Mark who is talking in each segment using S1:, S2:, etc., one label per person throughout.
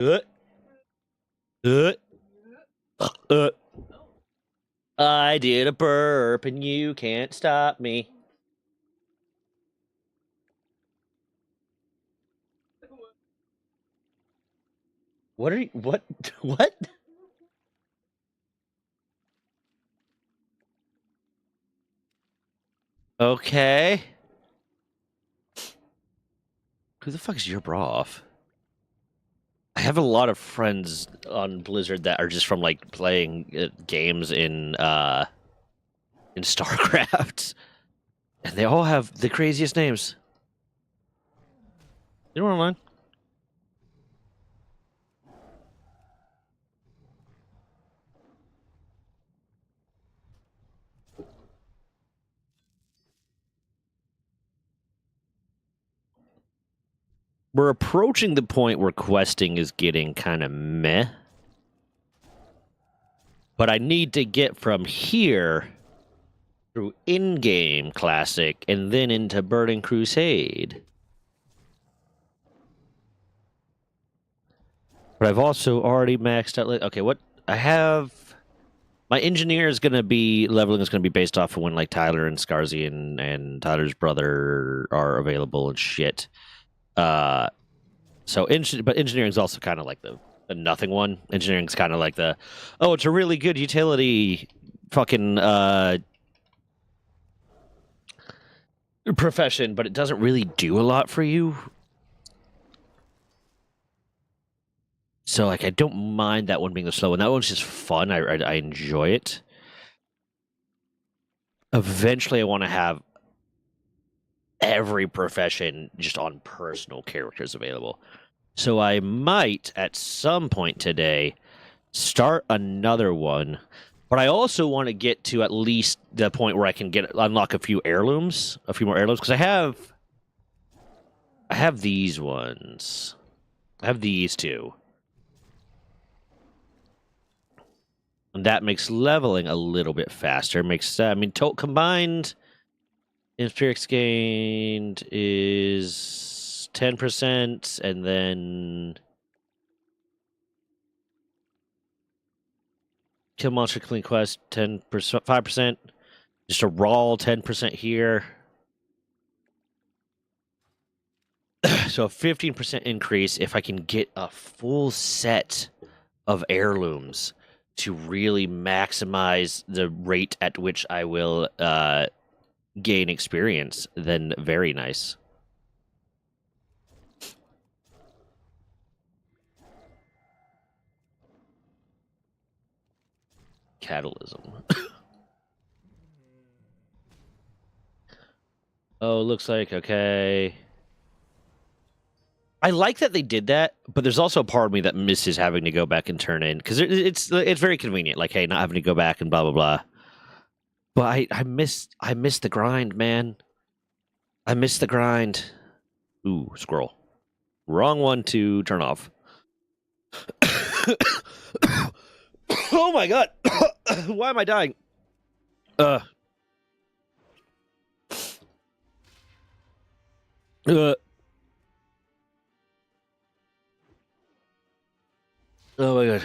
S1: Uh, uh, uh. I did a burp and you can't stop me. What are you? What? What? Okay. Who the fuck is your bra off? I have a lot of friends on Blizzard that are just from like playing games in StarCraft, and they all have the craziest names. You don't mind? We're approaching the point where questing is getting kind of meh. But I need to get from here through in-game Classic and then into Burning Crusade. But I've also already maxed out... Okay, what... I have... My engineer is going to be... Leveling is going to be based off of when, like, Tyler and Scarzy and Tyler's brother are available and shit. But engineering is also kind of like the nothing one. Engineering's kind of like the, oh, it's a really good utility fucking profession, but it doesn't really do a lot for you. So, like, I don't mind that one being the slow one. That one's just fun. I enjoy it. Eventually, I want to have every profession just on personal characters available. So I might, at some point today, start another one. But I also want to get to at least the point where I can unlock a few more heirlooms, because I have these ones. I have these two. And that makes leveling a little bit faster. Combined experience gained is 10%, and then kill monster clean quest 10%, 5%. Just a raw 10% here. So a 15% increase if I can get a full set of heirlooms to really maximize the rate at which I will gain experience, then very nice. Catalysm. Oh, looks like, okay. I like that they did that, but there's also a part of me that misses having to go back and turn in, because it's very convenient. Like, hey, not having to go back and blah blah blah. But I miss the grind, man. I miss the grind. Ooh, scroll. Wrong one to turn off. Oh my god! Why am I dying? Uh. Oh my god.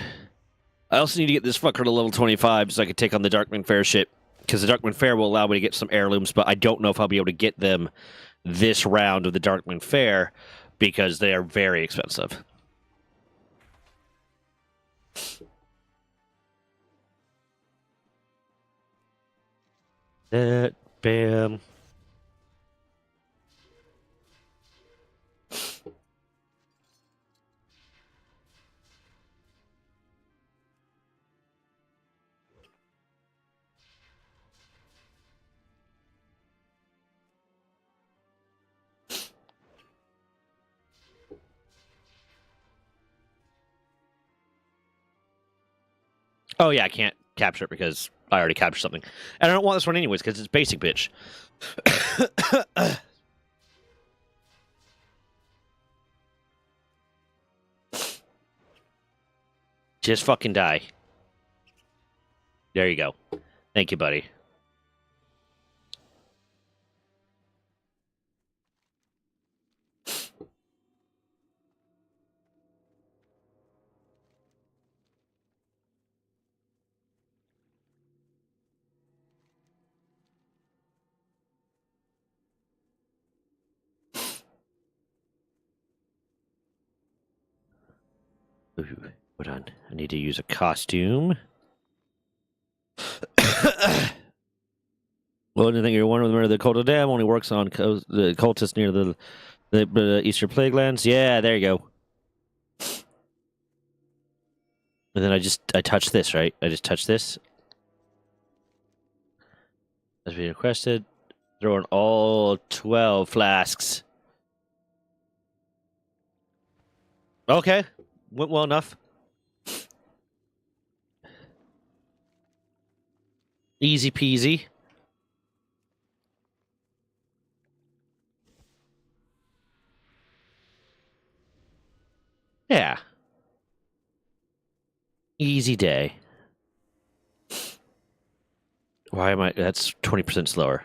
S1: I also need to get this fucker to level 25 so I can take on the Darkman Fair shit. Because the Darkman Fair will allow me to get some heirlooms, but I don't know if I'll be able to get them this round of the Darkman Fair because they are very expensive. Bam. Oh yeah, I can't capture it because I already captured something. And I don't want this one anyways because it's basic, bitch. Just fucking die. There you go. Thank you, buddy. Ooh, hold on. I need to use a costume. Well, anything you're one of them are the cult of Dam only works on the cultists near the Eastern Plague Lands. Yeah, there you go. And then I touch this, right? I just touch this. As we requested, throw in all 12 flasks. Okay, went well enough. Easy peasy. Yeah. Easy day. Why am I? That's 20% slower.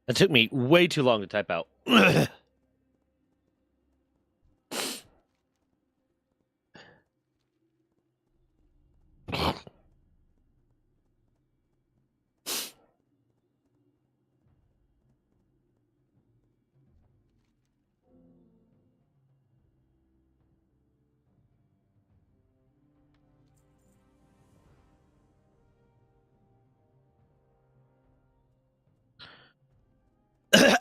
S1: That took me way too long to type out.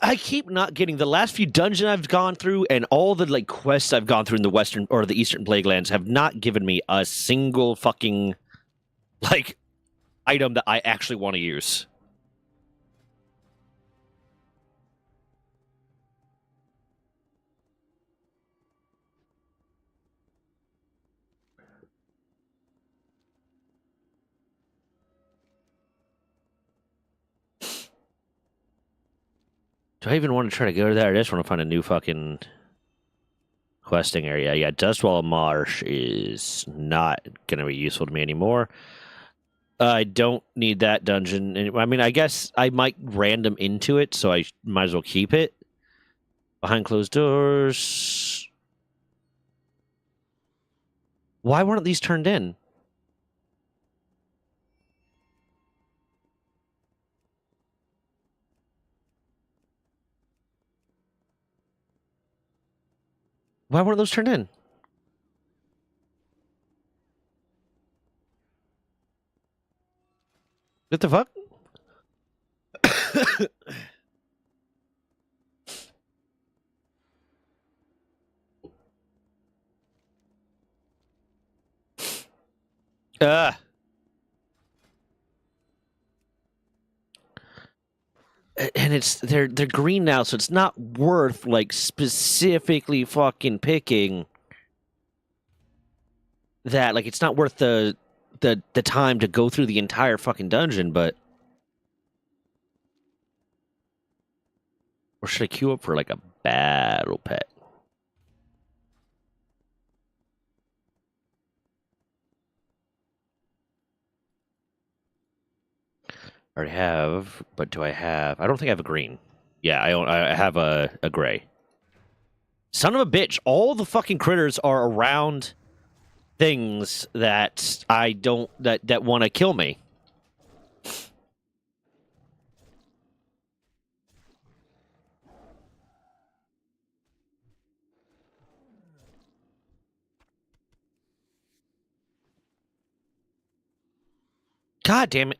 S1: I keep not getting the last few dungeons I've gone through and all the like quests I've gone through in the Western or the Eastern Plague Lands have not given me a single fucking like item that I actually want to use. Do I even want to try to go to that? I just want to find a new fucking questing area. Yeah, Dustwall Marsh is not going to be useful to me anymore. I don't need that dungeon. I mean, I guess I might random into it, so I might as well keep it. Behind closed doors. Why weren't these turned in? Why weren't those turned in? What the fuck? uh, and they're green now, so it's not worth like specifically fucking picking that. Like, it's not worth the time to go through the entire fucking dungeon. But or should I queue up for like a battle pet? I already have, but do I have? I don't think I have a green. Yeah, I have a gray. Son of a bitch! All the fucking critters are around things that I don't that want to kill me. God damn it!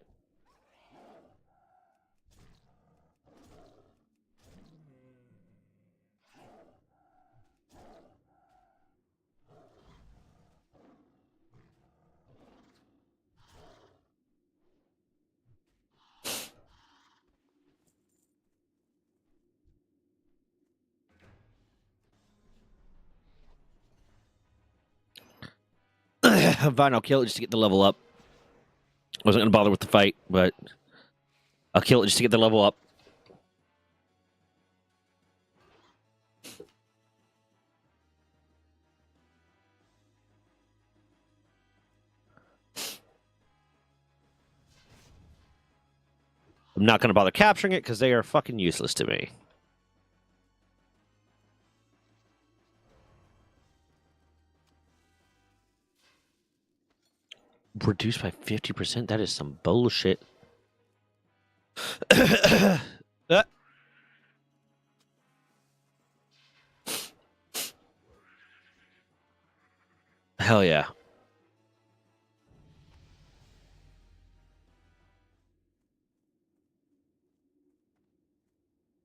S1: Fine, I'll kill it just to get the level up. Wasn't gonna bother with the fight, but I'll kill it just to get the level up. I'm not gonna bother capturing it because they are fucking useless to me. Reduced by 50%? That is some bullshit. Hell yeah.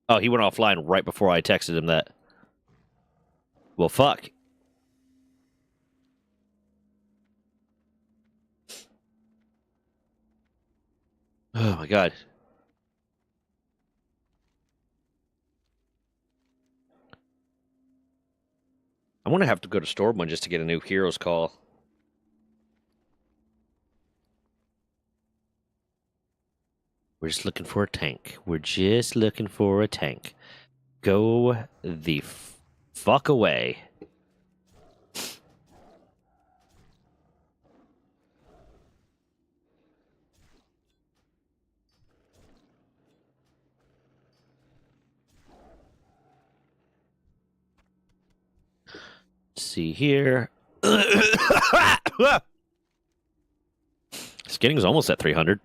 S1: Oh, he went offline right before I texted him that. Well, fuck. Oh my god. I'm gonna have to go to Stormwind just to get a new hero's call. We're just looking for a tank. We're just looking for a tank. Go the fuck away. See here. Skinning is almost at 300.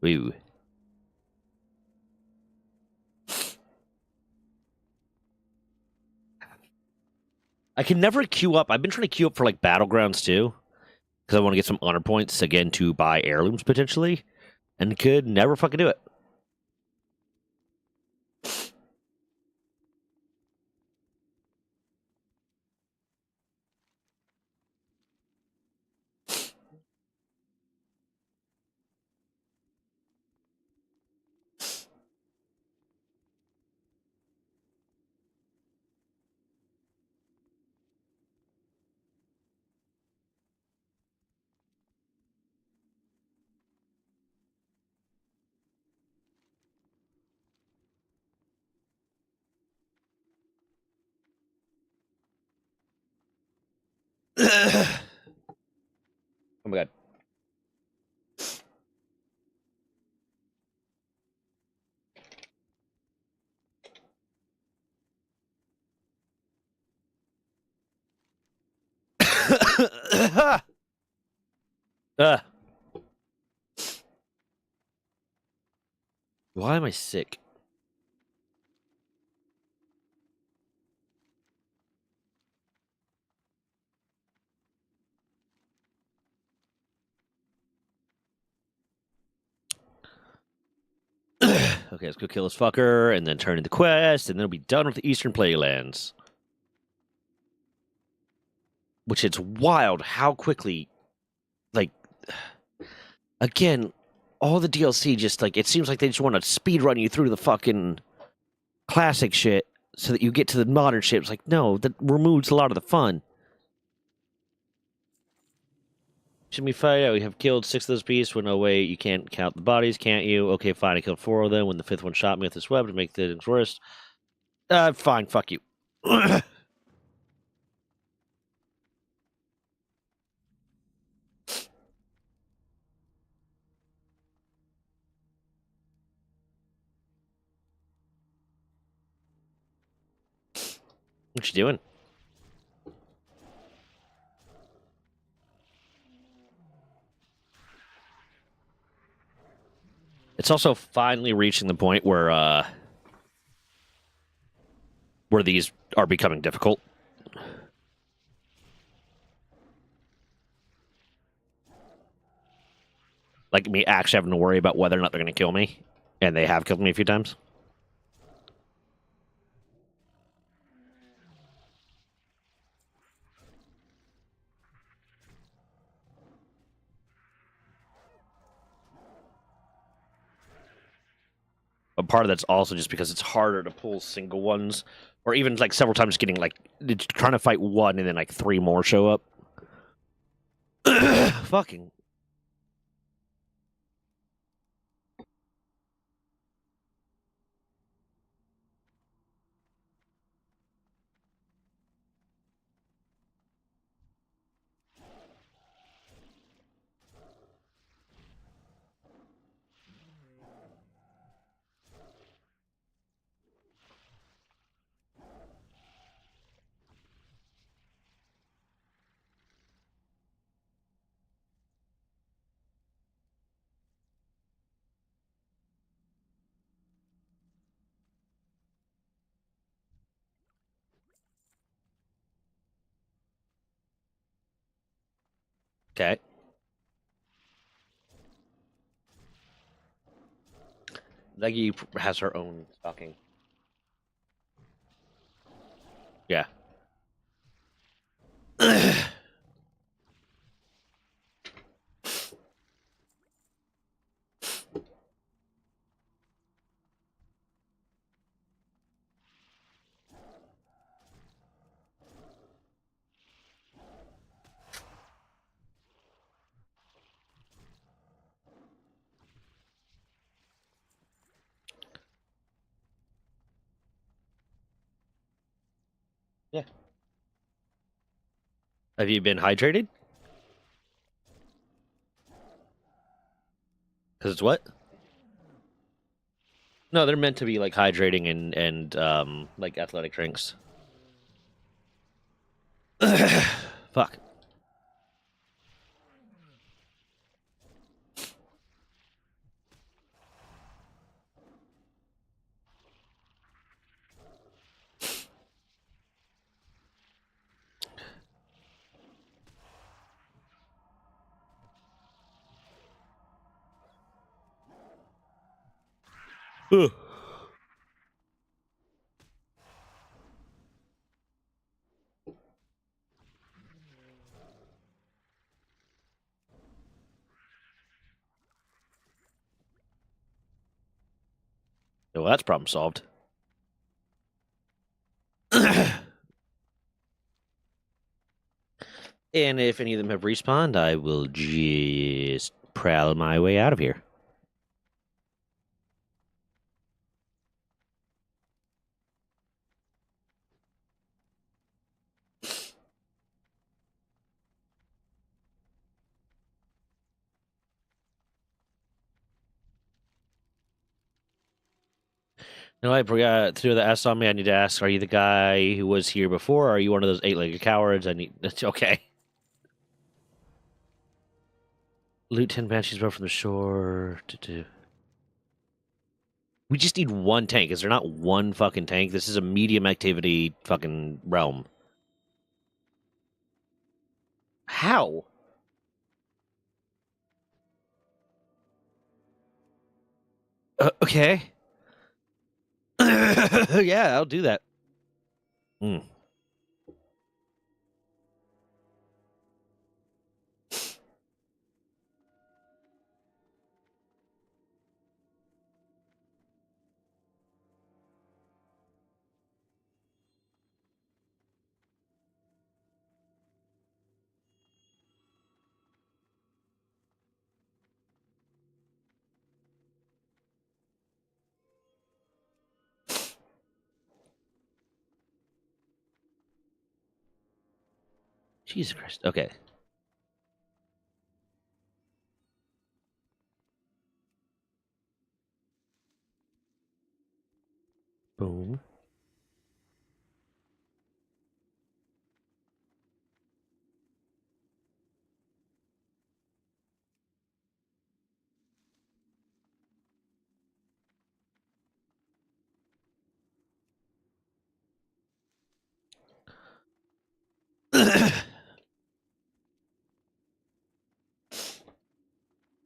S1: Ooh. I can never queue up. I've been trying to queue up for like battlegrounds too, because I want to get some honor points again to buy heirlooms potentially, and could never fucking do it. Oh my god. Why am I sick? Okay, let's go kill this fucker, and then turn in the quest, and then we'll be done with the Eastern Playlands. Which it's wild how quickly, like, again, all the DLC just, like, it seems like they just want to speed run you through the fucking classic shit so that you get to the modern shit. It's like, no, that removes a lot of the fun. Should we fight out? We have killed 6 of those beasts. Well, no way. You can't count the bodies, can't you? Okay, fine. I killed 4 of them when the 5th one shot me with this web to make things worse. Fine. Fuck you. What you doing? It's also finally reaching the point where these are becoming difficult. Like me actually having to worry about whether or not they're going to kill me. And they have killed me a few times. But part of that's also just because it's harder to pull single ones, or even like several times getting like trying to fight one and then like 3 more show up. Fucking. Okay. Leggy has her own fucking. Yeah. Yeah. Have you been hydrated? Because it's what? No, they're meant to be like hydrating and like athletic drinks. Fuck. Ugh. Well, that's problem solved. And if any of them have respawned, I will just prowl my way out of here. No, I forgot to throw the S on me. I need to ask: are you the guy who was here before? Or are you one of those 8-legged cowards? I need. That's okay. Loot 10 banshees brought from the shore. We just need one tank. Is there not one fucking tank? This is a medium activity fucking realm. How? Okay. Yeah, I'll do that. Mm. Jesus Christ. Okay. Boom.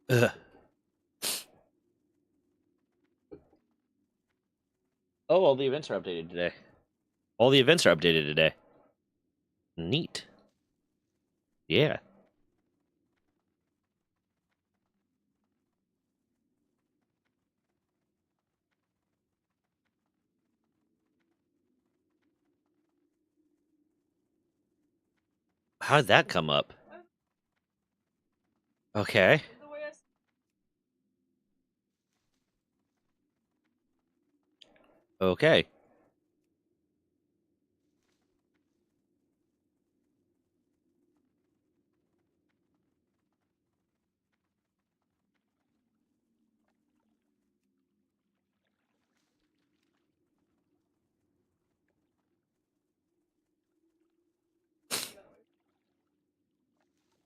S1: Ugh. Oh, all the events are updated today. All the events are updated today. Neat. Yeah. How did that come up? Okay. Okay.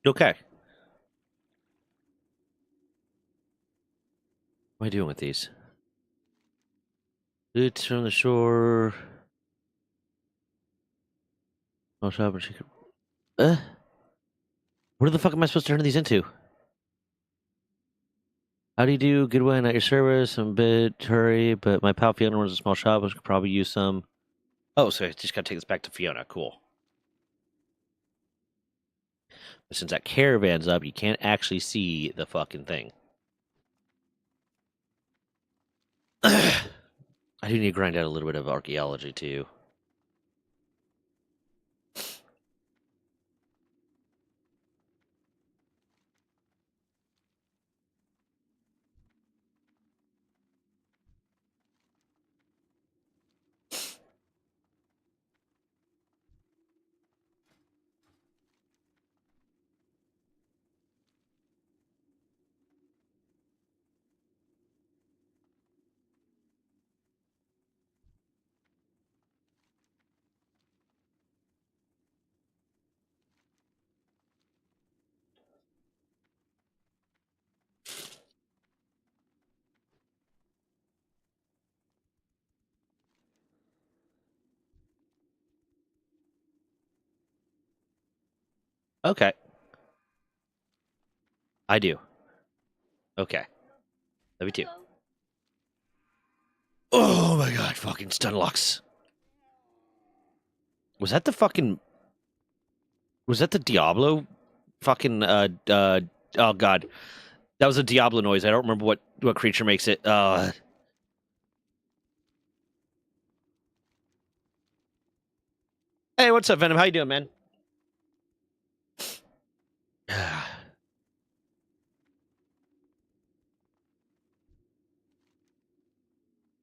S1: Okay. What am I doing with these? Boots from the shore. Oh, shop and chicken. What the fuck am I supposed to turn these into? How do you do? Good one at your service. I'm a bit hurry, but my pal Fiona runs a small shop. I could probably use some. Oh, so I just gotta take this back to Fiona. Cool. But since that caravan's up, you can't actually see the fucking thing. I do need to grind out a little bit of archaeology too. Okay, I do. Okay, love you too. Oh my god, fucking stun locks. Was that the fucking? Was that the Diablo? Fucking oh god, that was a Diablo noise. I don't remember what creature makes it. Hey, what's up, Venom? How you doing, man?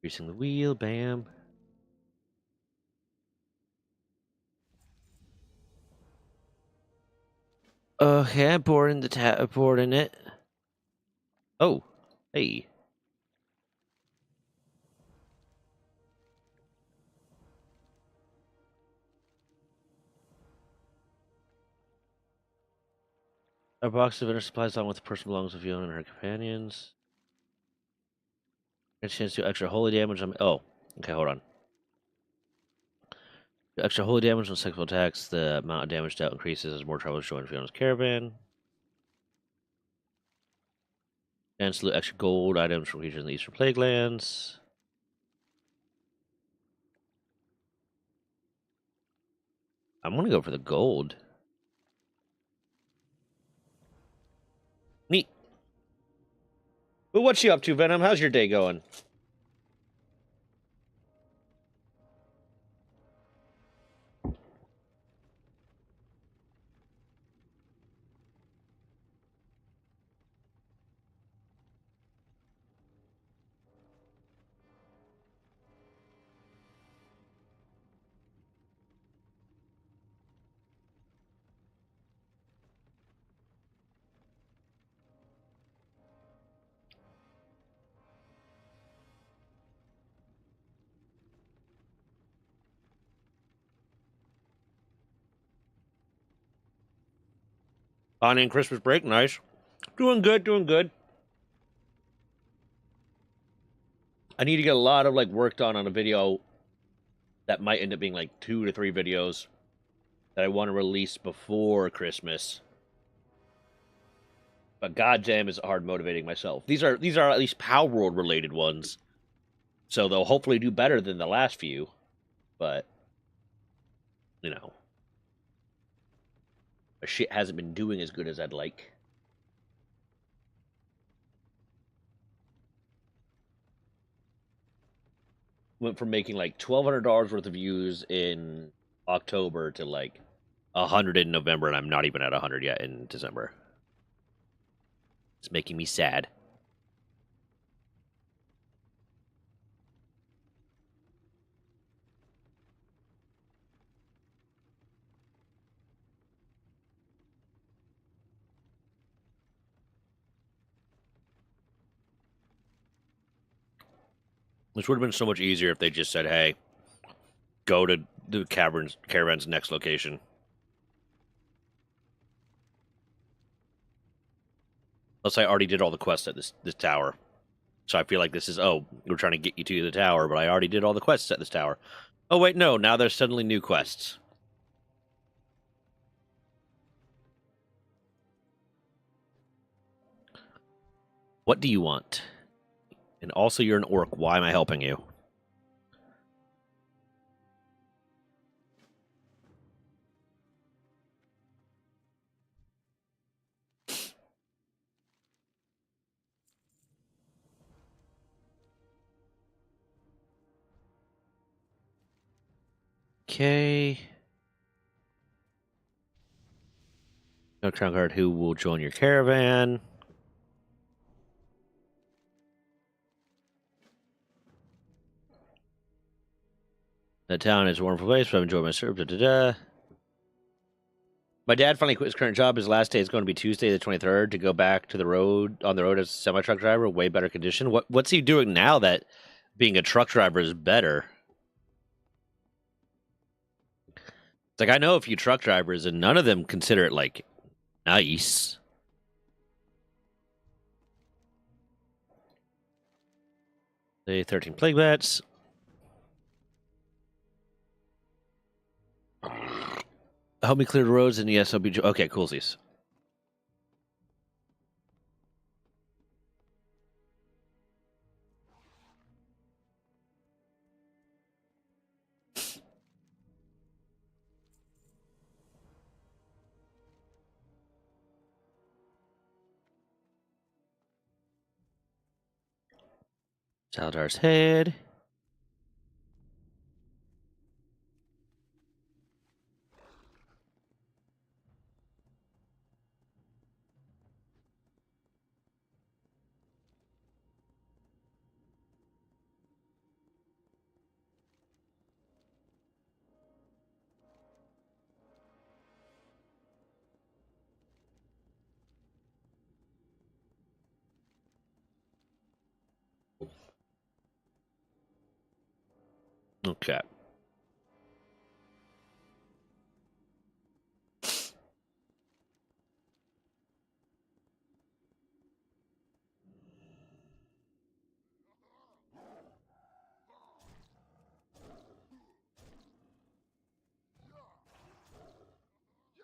S1: Greasing the wheel, bam. Okay, boarding the boarding it. Oh, hey. A box of inner supplies along with the person belongs to Fiona and her companions. Get a chance to do extra holy damage on. Oh, okay, hold on. Do extra holy damage on successful attacks. The amount of damage dealt increases as more travelers join Fiona's caravan. And salute extra gold items from regions in the Eastern Plague Lands. I'm gonna go for the gold. Neat. But what's you up to, Venom? How's your day going? On in Christmas break, nice. Doing good, doing good. I need to get a lot of like work done on a video that might end up being like 2 to 3 videos that I want to release before Christmas. But goddamn, is it hard motivating myself. These are at least Power World related ones, so they'll hopefully do better than the last few. But you know, the shit hasn't been doing as good as I'd like. Went from making like $1,200 worth of views in October to like 100 in November, and I'm not even at 100 yet in December. It's making me sad. This would have been so much easier if they just said, hey, go to the caravan's next location. Unless I already did all the quests at this tower. So I feel like this is, oh, we're trying to get you to the tower, but I already did all the quests at this tower. Oh, wait, no, now there's suddenly new quests. What do you want? And also, you're an orc. Why am I helping you? Okay. No crown guard who will join your caravan. That town is a wonderful place, but I've enjoyed my service. My dad finally quit his current job. His last day is going to be Tuesday the 23rd to go back to the road as a semi-truck driver, way better condition. What's he doing now that being a truck driver is better? It's like I know a few truck drivers and none of them consider it like nice. Say 13 plague bats. Help me clear the roads, and yes, I'll be... Okay, coolsies. Saldar's head. Okay.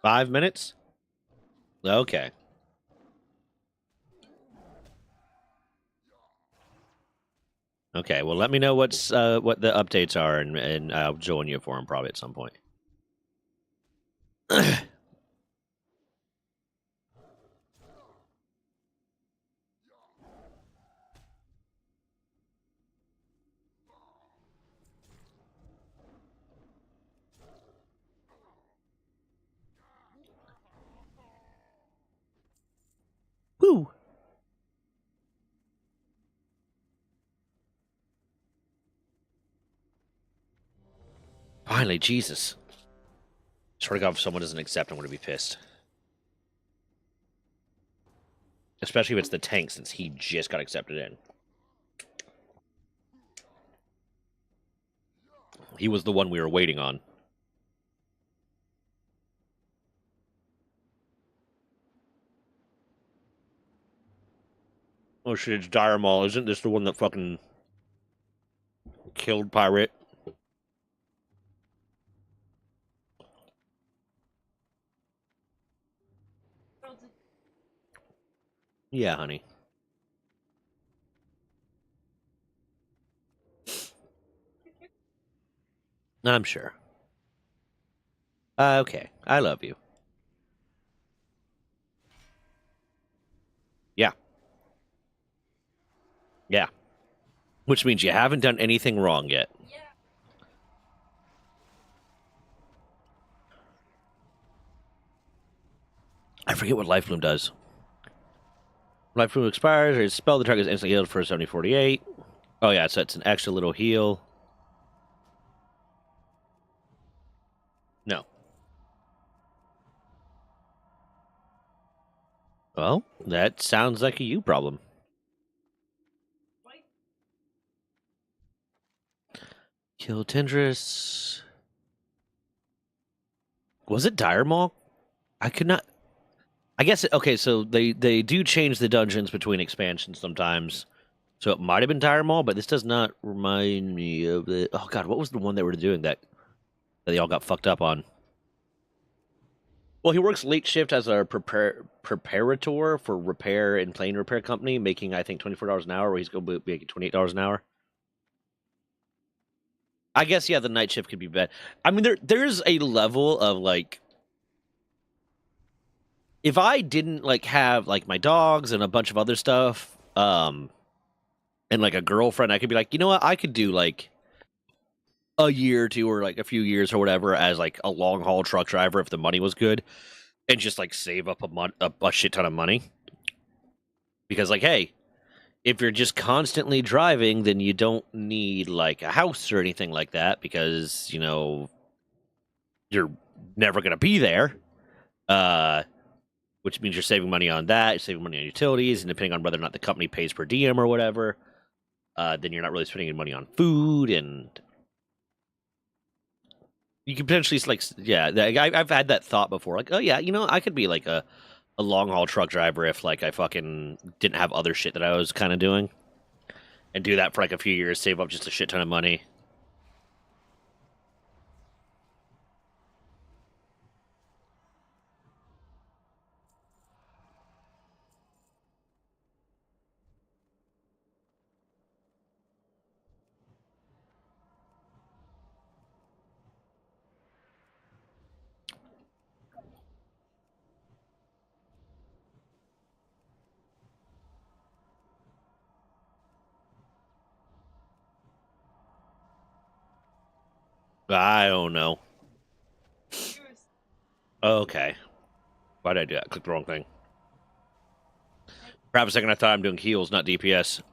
S1: Five minutes? Okay. Okay, well, let me know what the updates are, and I'll join you for them probably at some point. Woo! Finally, Jesus. Swear to God, if someone doesn't accept, I'm going to be pissed. Especially if it's the tank, since he just got accepted in. He was the one we were waiting on. Oh shit, it's Dire Maul. Isn't this the one that fucking killed Pirate? Yeah, honey. I'm sure. Okay, I love you. Yeah. Yeah. Which means you haven't done anything wrong yet. I forget what Life Bloom does. Life Bloom expires, or spell the target is instantly healed for 7048. Oh yeah, so it's an extra little heal. No. Well, that sounds like a you problem. Kill Tendrils. Was it Dire Maul? I could not. I guess okay. So they do change the dungeons between expansions sometimes. So it might have been Dire Maul, but this does not remind me of the. Oh God, what was the one that were doing that they all got fucked up on? Well, he works late shift as a preparator for repair and plane repair company, making I think $24 an hour. Where he's going to be making $28 an hour. I guess yeah, the night shift could be bad. I mean, there's a level of like, if I didn't like have like my dogs and a bunch of other stuff, and like a girlfriend, I could be like, you know what, I could do like a year or two or like a few years or whatever as like a long haul truck driver if the money was good, and just like save up a shit ton of money. Because like, hey, if you're just constantly driving, then you don't need like a house or anything like that because, you know, you're never going to be there. Which means you're saving money on that, you're saving money on utilities, and depending on whether or not the company pays per diem or whatever, then you're not really spending any money on food, and you can potentially like, yeah, I've had that thought before, like, oh yeah, you know, I could be like a long haul truck driver if like I fucking didn't have other shit that I was kind of doing, and do that for like a few years, save up just a shit ton of money. I don't know. Okay. Why did I do that? Click the wrong thing. For half a second, I thought I'm doing heals, not DPS.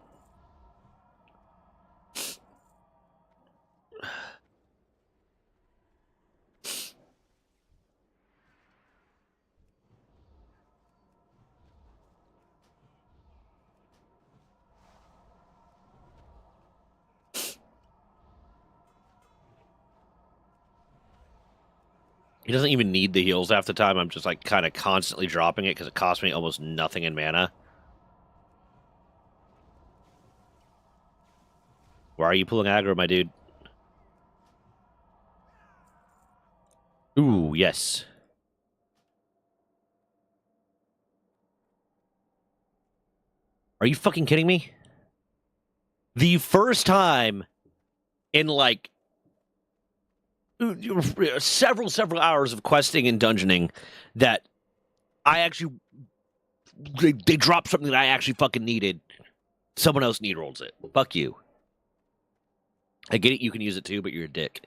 S1: He doesn't even need the heals half the time. I'm just like kind of constantly dropping it because it costs me almost nothing in mana. Why are you pulling aggro, my dude? Ooh, yes. Are you fucking kidding me? The first time in like several hours of questing and dungeoning that I actually they dropped something that I actually fucking needed. Someone else need rolls it. Fuck you. I get it, you can use it too, but you're a dick.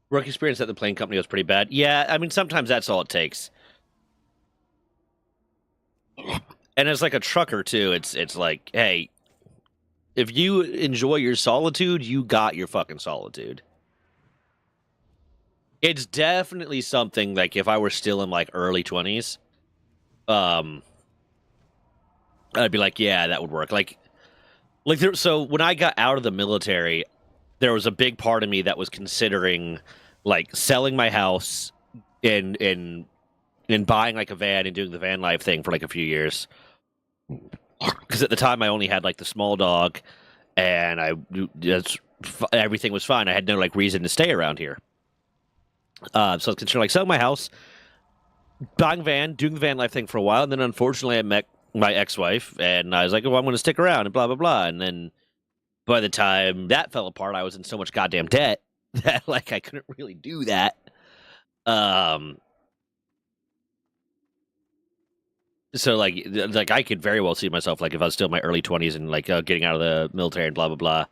S1: Work experience at the plane company was pretty bad. Yeah, I mean, sometimes that's all it takes. And as like a trucker too, it's like, hey, if you enjoy your solitude, you got your fucking solitude. It's definitely something like if I were still in like early 20s, um, I'd be like, yeah, that would work. Like there. So when I got out of the military, there was a big part of me that was considering like selling my house and buying like a van and doing the van life thing for like a few years. Because at the time I only had like the small dog, and everything was fine. I had no like reason to stay around here. So I was considering like selling my house, buying a van, doing the van life thing for a while, and then unfortunately I met my ex-wife, and I was like, "Oh, I'm going to stick around," and blah blah blah. And then by the time that fell apart, I was in so much goddamn debt that like I couldn't really do that. So like I could very well see myself like if I was still in my early 20s and like getting out of the military and blah blah blah,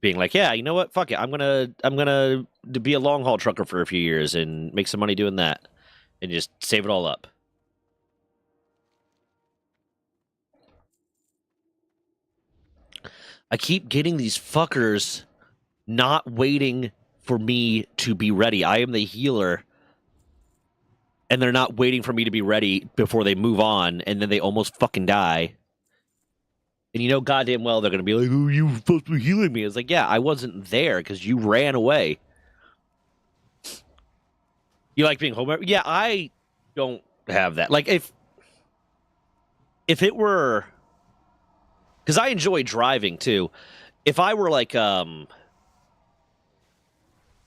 S1: being like, yeah, you know what, fuck it, I'm gonna be a long haul trucker for a few years and make some money doing that, and just save it all up. I keep getting these fuckers not waiting for me to be ready. I am the healer, and they're not waiting for me to be ready before they move on, and then they almost fucking die. And you know goddamn well they're going to be like, oh, you were supposed to be healing me. It's like, yeah, I wasn't there because you ran away. You like being home? Yeah, I don't have that. Like, if it were... Because I enjoy driving, too. If I were, like, able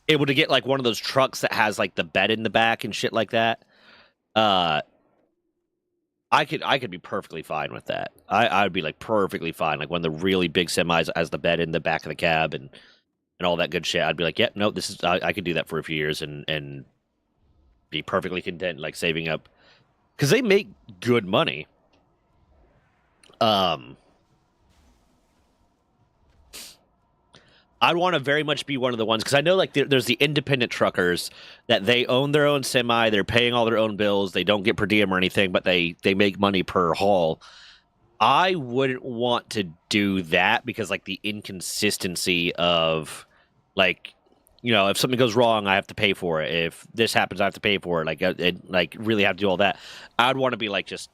S1: to get, like, one of those trucks that has, like, the bed in the back and shit like that, I could be perfectly fine with that. I would be like perfectly fine. Like one of the really big semis has the bed in the back of the cab and all that good shit. I'd be like, yeah, no, this is I could do that for a few years and be perfectly content, like saving up because they make good money. I'd want to very much be one of the ones because I know like there's the independent truckers that they own their own semi, they're paying all their own bills, they don't get per diem or anything, but they make money per haul. I wouldn't want to do that because like the inconsistency of like, you know, if something goes wrong, I have to pay for it. If this happens, I have to pay for it. Like really have to do all that. I'd want to be like just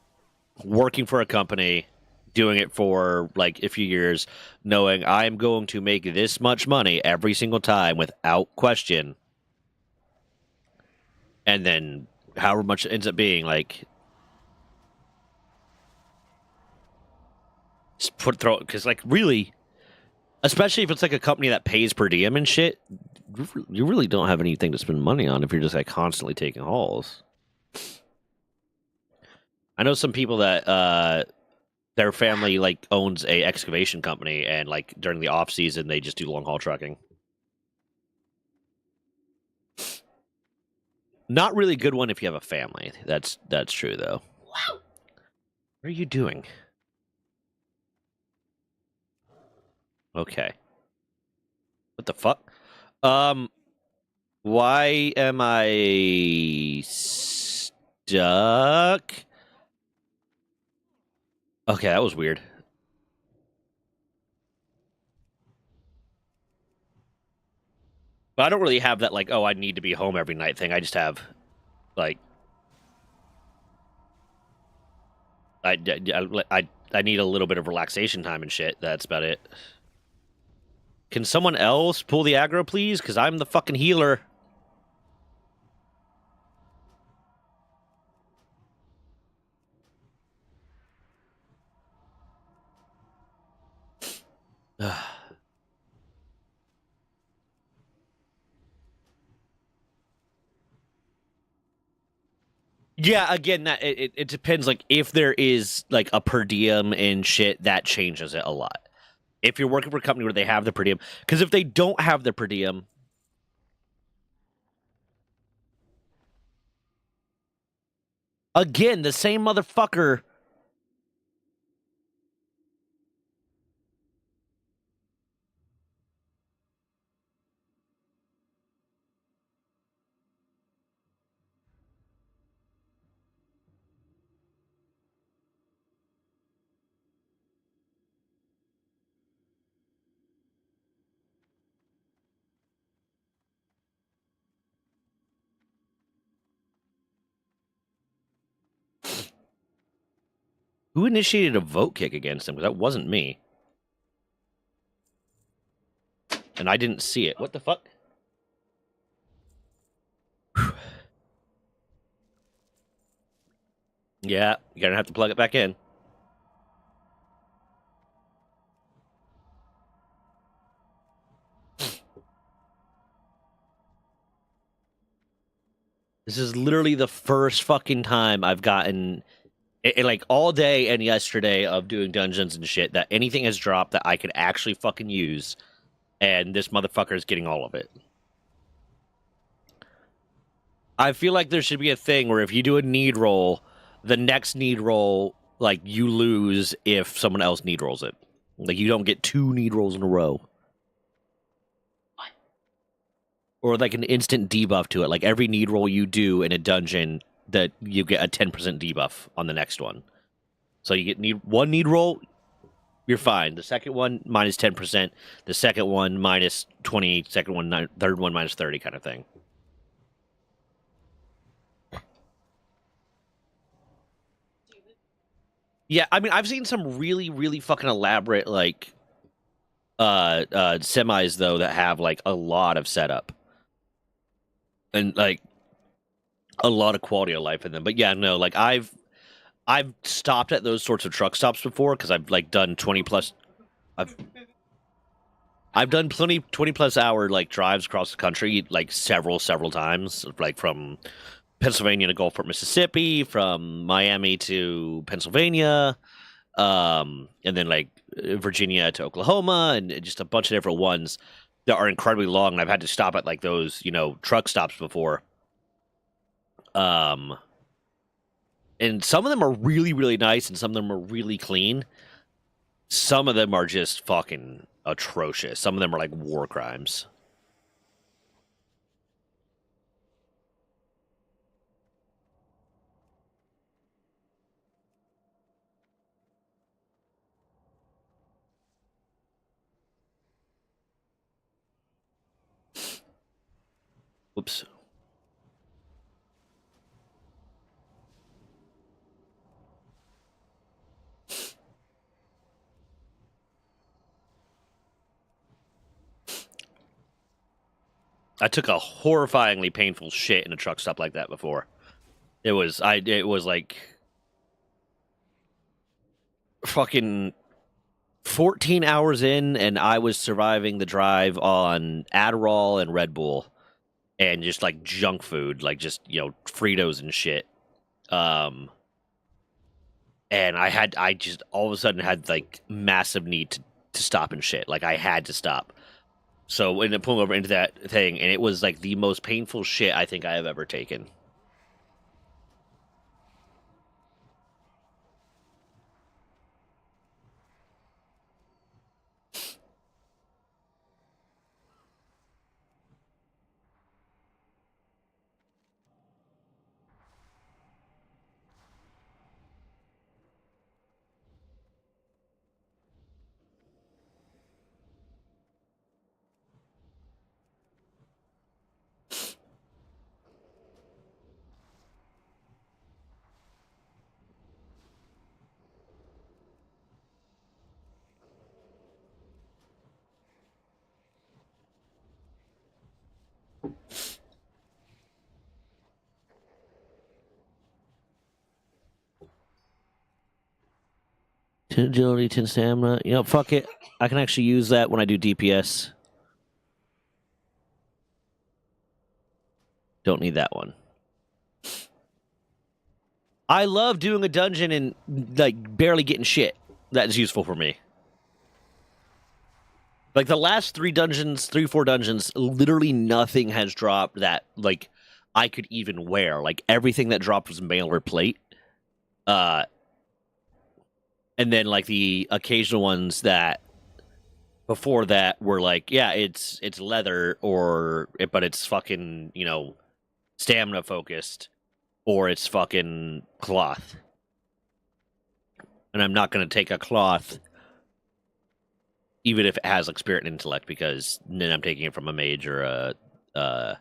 S1: working for a company, doing it for like a few years, knowing I'm going to make this much money every single time without question. And then however much it ends up being, like just throw it because like really, especially if it's like a company that pays per diem and shit, you really don't have anything to spend money on if you're just like constantly taking hauls. I know some people that their family like owns a excavation company and like during the off season they just do long haul trucking. Not really good one if you have a family. That's true though. Wow. What are you doing? Okay. What the fuck? Why am I stuck? Okay, that was weird. But I don't really have that like, oh, I need to be home every night thing. I just have like I need a little bit of relaxation time and shit. That's about it. Can someone else pull the aggro, please? Because I'm the fucking healer. Yeah, again, that it depends. Like, if there is like a per diem and shit, that changes it a lot. If you're working for a company where they have the per diem, because if they don't have the per diem, again, the same motherfucker. Who initiated a vote kick against him? Because that wasn't me, and I didn't see it. What the fuck? Yeah, you're gonna have to plug it back in. This is literally the first fucking time I've gotten like all day and yesterday of doing dungeons and shit that anything has dropped that I could actually fucking use, and this motherfucker is getting all of it. I feel like there should be a thing where if you do a need roll, the next need roll, like you lose if someone else need rolls it. Like you don't get 2 need rolls in a row. Or like an instant debuff to it. Like every need roll you do in a dungeon, that you get a 10% debuff on the next one. So you get one need roll, you're fine. The second one minus 10%, the second one minus 20, second one, third one minus 30 kind of thing. Yeah, I mean, I've seen some really, really fucking elaborate like semis though that have like a lot of setup and like a lot of quality of life in them. But yeah, no, like I've stopped at those sorts of truck stops before because I've like done 20 plus. I've done 20 plus hour like drives across the country like several times, like from Pennsylvania to Gulfport, Mississippi, from Miami to Pennsylvania, and then like Virginia to Oklahoma, and just a bunch of different ones that are incredibly long. And I've had to stop at like those, you know, truck stops before. And some of them are really, really nice, and some of them are really clean. Some of them are just fucking atrocious. Some of them are like war crimes. Whoops. I took a horrifyingly painful shit in a truck stop like that before. It was like fucking 14 hours in, and I was surviving the drive on Adderall and Red Bull and just like junk food, like just, you know, Fritos and shit. And I just all of a sudden had like massive need to stop and shit. Like I had to stop. So ended up pulling over into that thing, and it was like the most painful shit I think I have ever taken. Ten agility, 10 stamina. You know, fuck it. I can actually use that when I do DPS. Don't need that one. I love doing a dungeon and like barely getting shit. That is useful for me. Like the last 4 dungeons, literally nothing has dropped that like I could even wear. Like everything that dropped was mail or plate. And then like the occasional ones that before that were like, yeah, it's leather but it's fucking, you know, stamina focused, or it's fucking cloth. And I'm not going to take a cloth even if it has like spirit and intellect, because then I'm taking it from a mage or a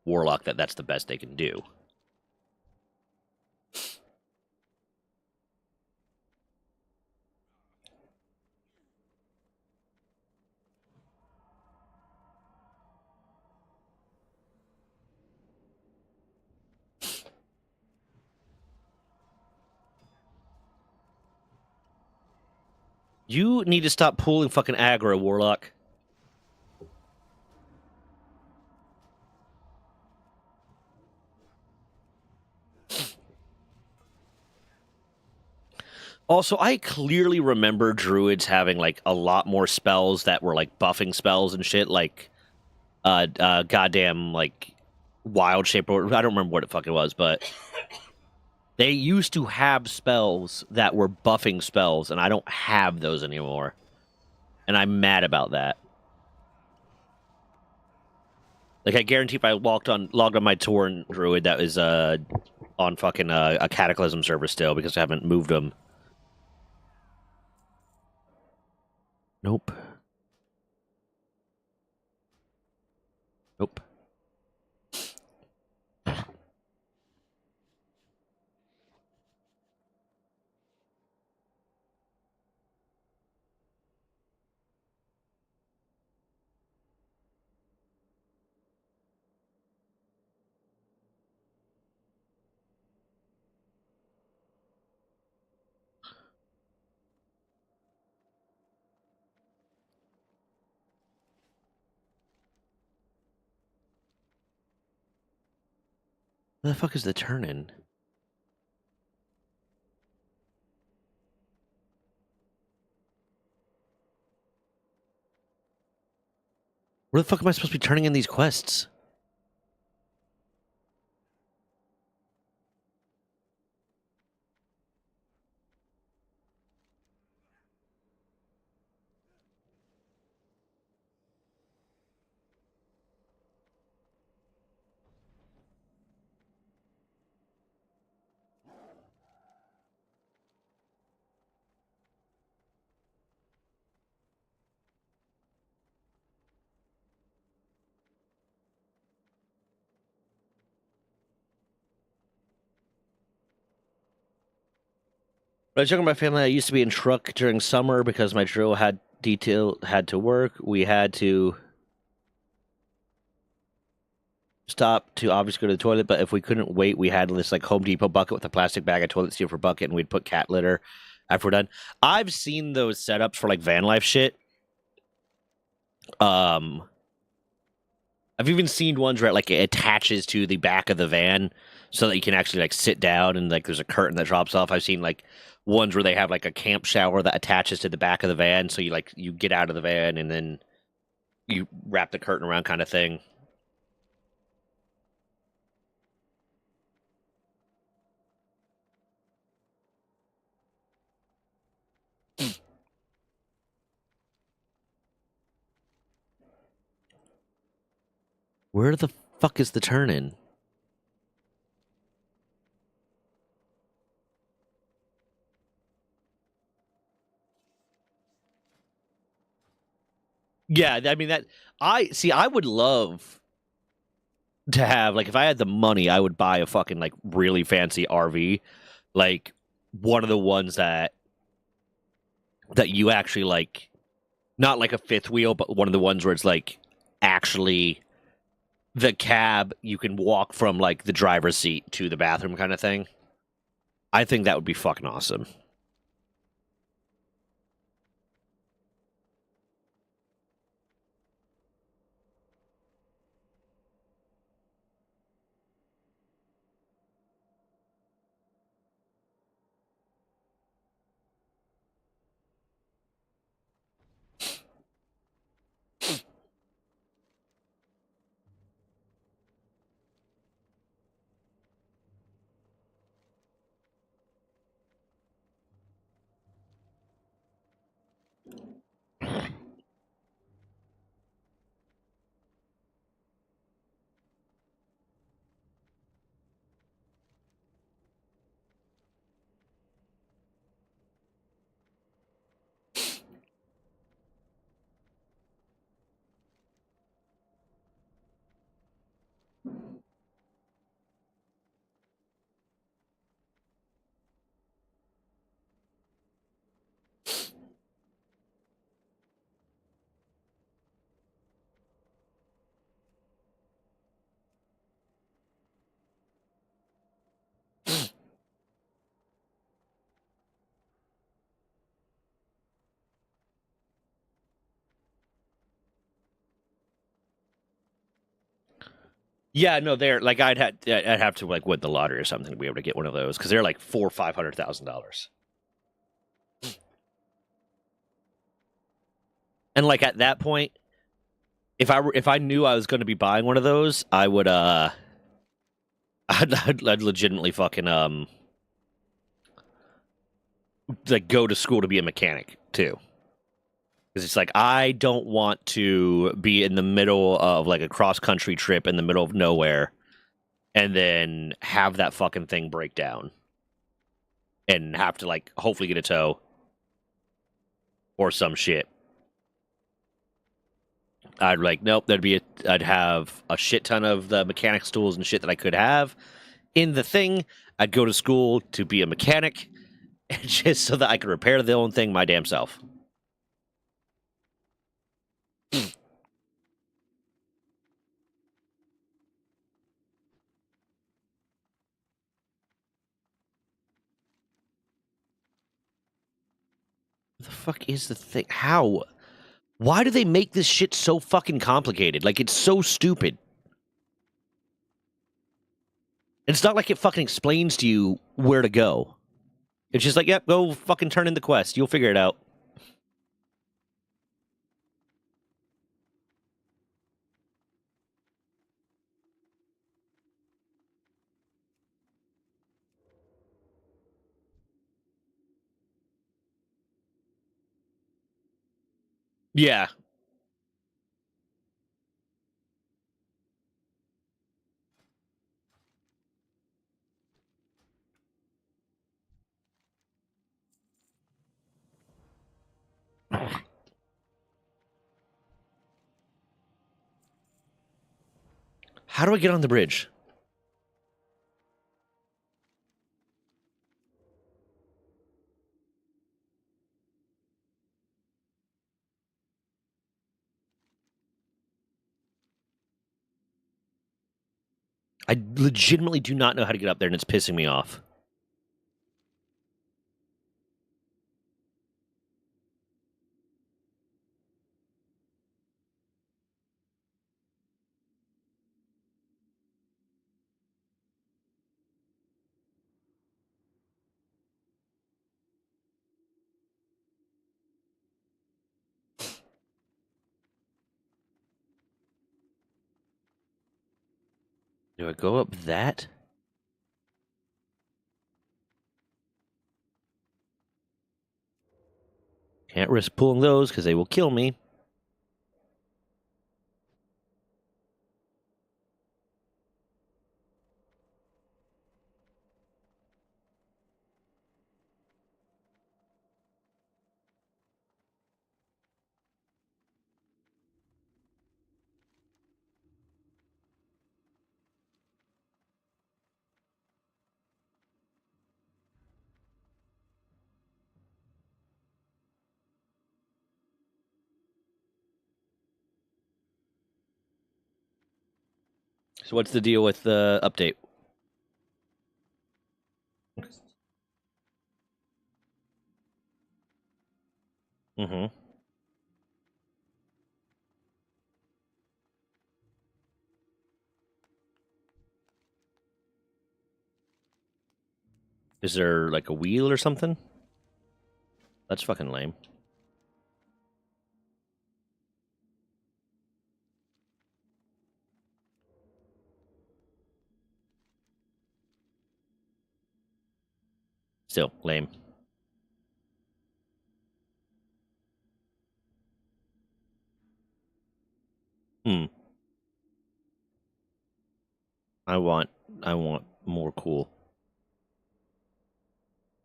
S1: warlock that's the best they can do. You need to stop pulling fucking aggro, warlock. Also, I clearly remember druids having like a lot more spells that were like buffing spells and shit, like goddamn like wild shape, or I don't remember what it fucking was, but they used to have spells that were buffing spells, and I don't have those anymore. And I'm mad about that. Like, I guarantee if I logged on my Tauren druid that was on fucking a Cataclysm server still, because I haven't moved them. Nope. Nope. Where the fuck is the turn-in? Where the fuck am I supposed to be turning in these quests? When I was talking about family, I used to be in truck during summer because my drill had to work. We had to stop to obviously go to the toilet, but if we couldn't wait, we had this like Home Depot bucket with a plastic bag of toilet seat for bucket, and we'd put cat litter after we're done. I've seen those setups for like van life shit. I've even seen ones where it attaches to the back of the van so that you can actually like sit down and like there's a curtain that drops off. I've seen like ones where they have like a camp shower that attaches to the back of the van, so you get out of the van and then you wrap the curtain around kind of thing. Where the fuck is the turn-in? Yeah, I mean I would love to have like if I had the money, I would buy a fucking like really fancy RV, like one of the ones that you actually like, not like a fifth wheel, but one of the ones where it's like actually the cab you can walk from like the driver's seat to the bathroom kind of thing. I think that would be fucking awesome. Yeah, no, they're like I'd have to like win the lottery or something to be able to get one of those because they're like $400,000-$500,000. And at that point, if I knew I was going to be buying one of those, I would I'd legitimately fucking like go to school to be a mechanic too. Because it's like I don't want to be in the middle of like a cross country trip in the middle of nowhere and then have that fucking thing break down and have to like hopefully get a tow or some shit. I'd like nope. I'd have a shit ton of the mechanics tools and shit that I could have in the thing. I'd go to school to be a mechanic, just so that I could repair the own thing my damn self. The fuck is the thing? How? Why do they make this shit so fucking complicated? Like, it's so stupid. It's not like it fucking explains to you where to go. It's just like, yep, go fucking turn in the quest. You'll figure it out. Yeah. How do I get on the bridge? I legitimately do not know how to get up there, and it's pissing me off. Do I go up that? Can't risk pulling those because they will kill me. So what's the deal with the update? Mm-hmm. Is there like a wheel or something? That's fucking lame. Still lame. Hmm. I want I want more cool.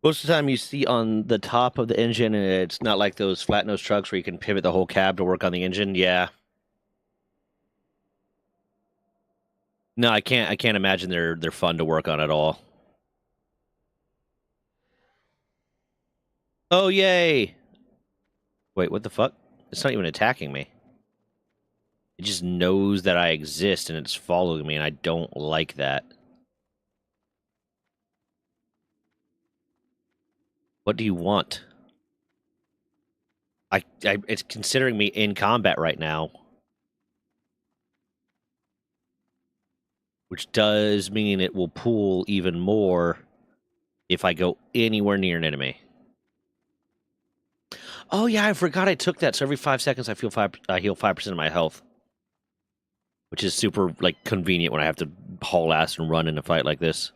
S1: Most of the time you see on the top of the engine and it's not like those flat nose trucks where you can pivot the whole cab to work on the engine. Yeah. No, I can't imagine they're fun to work on at all. Oh yay. Wait, what the fuck? It's not even attacking me. It just knows that I exist and it's following me and I don't like that. What do you want? It's considering me in combat right now, which does mean it will pull even more if I go anywhere near an enemy. Oh yeah, I forgot I took that. So every 5 seconds, I heal 5% of my health. which is super like convenient when I have to haul ass and run in a fight like this.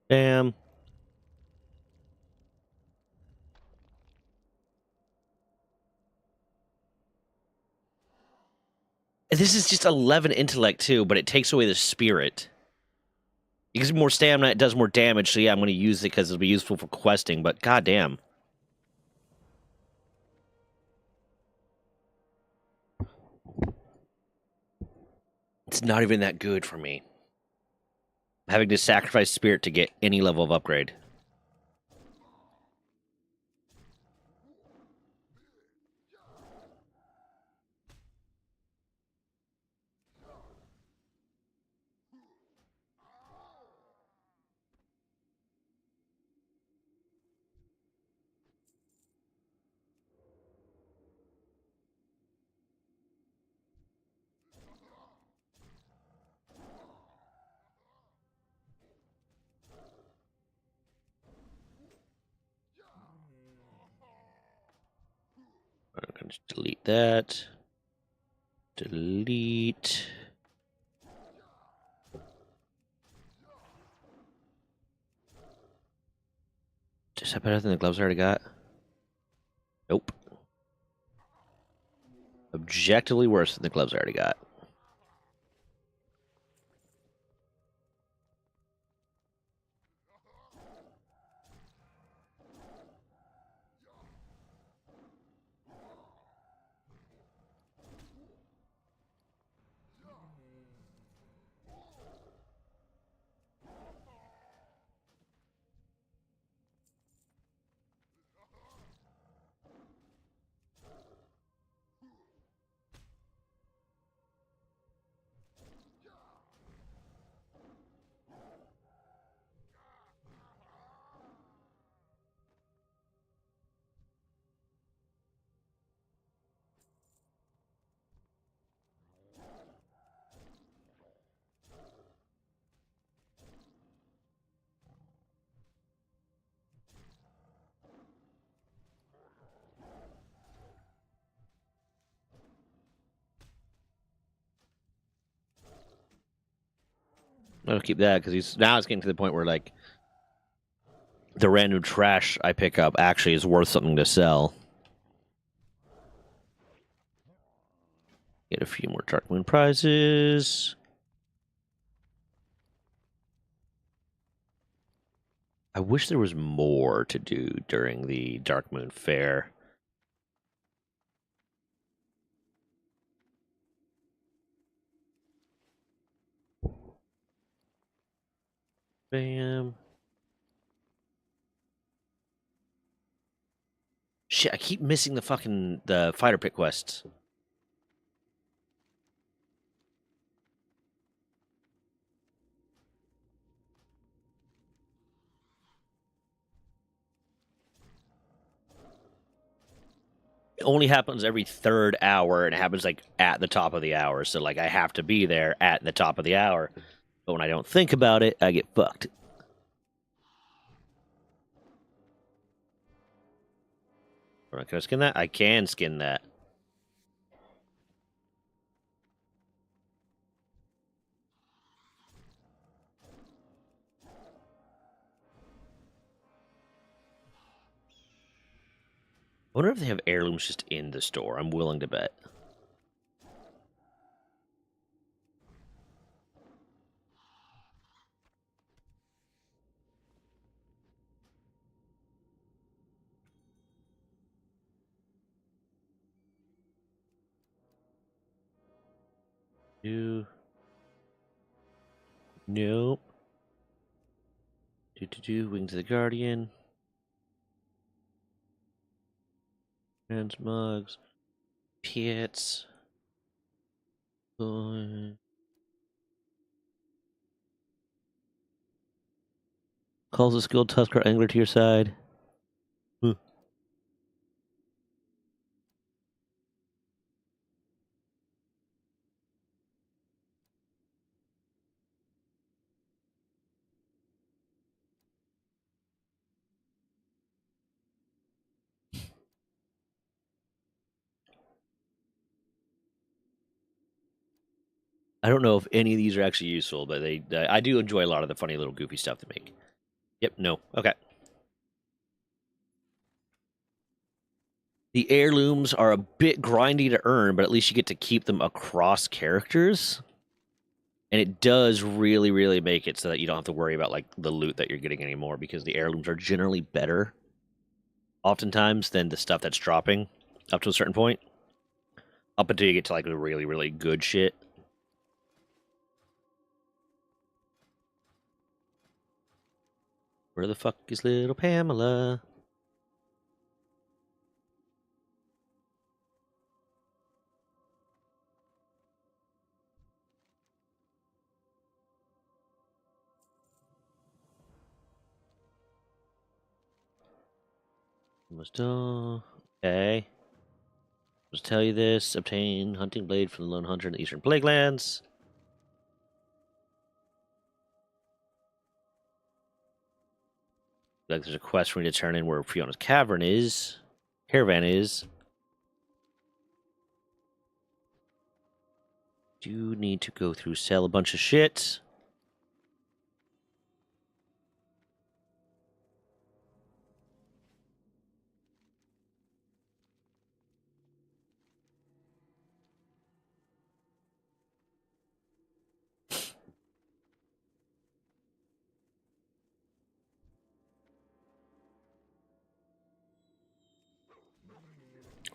S1: Damn. This is just 11 intellect too, but it takes away the spirit. It gives me more stamina, it does more damage, so yeah, I'm going to use it because it'll be useful for questing, but goddamn. It's not even that good for me. Having to sacrifice spirit to get any level of upgrade. I'm going to delete that. Delete. Is that better than the gloves I already got? Nope. Objectively worse than the gloves I already got. I'll keep that because it's getting to the point where like the random trash I pick up actually is worth something to sell. Get a few more Dark Moon prizes. I wish there was more to do during the Dark Moon Fair. Bam. Shit, I keep missing the fighter pit quests. It only happens every third hour, and it happens like at the top of the hour. So like I have to be there at the top of the hour. But when I don't think about it, I get fucked. All right, can I skin that? I can skin that. I wonder if they have heirlooms just in the store. I'm willing to bet. Do. Nope. Wings of the Guardian. Transmugs. Pits. Calls a skilled Tusker Angler to your side. Huh. I don't know if any of these are actually useful, but I do enjoy a lot of the funny little goofy stuff they make. Yep, no. Okay. The heirlooms are a bit grindy to earn, but at least you get to keep them across characters. And it does really, really make it so that you don't have to worry about like the loot that you're getting anymore, because the heirlooms are generally better oftentimes than the stuff that's dropping up to a certain point. Up until you get to like the really, really good shit. Where the fuck is little Pamela? Almost done. Okay. Let's tell you this. Obtain hunting blade from the lone hunter in the eastern plaguelands. Like there's a quest for me to turn in where Fiona's caravan is. Do need to go through, sell a bunch of shit.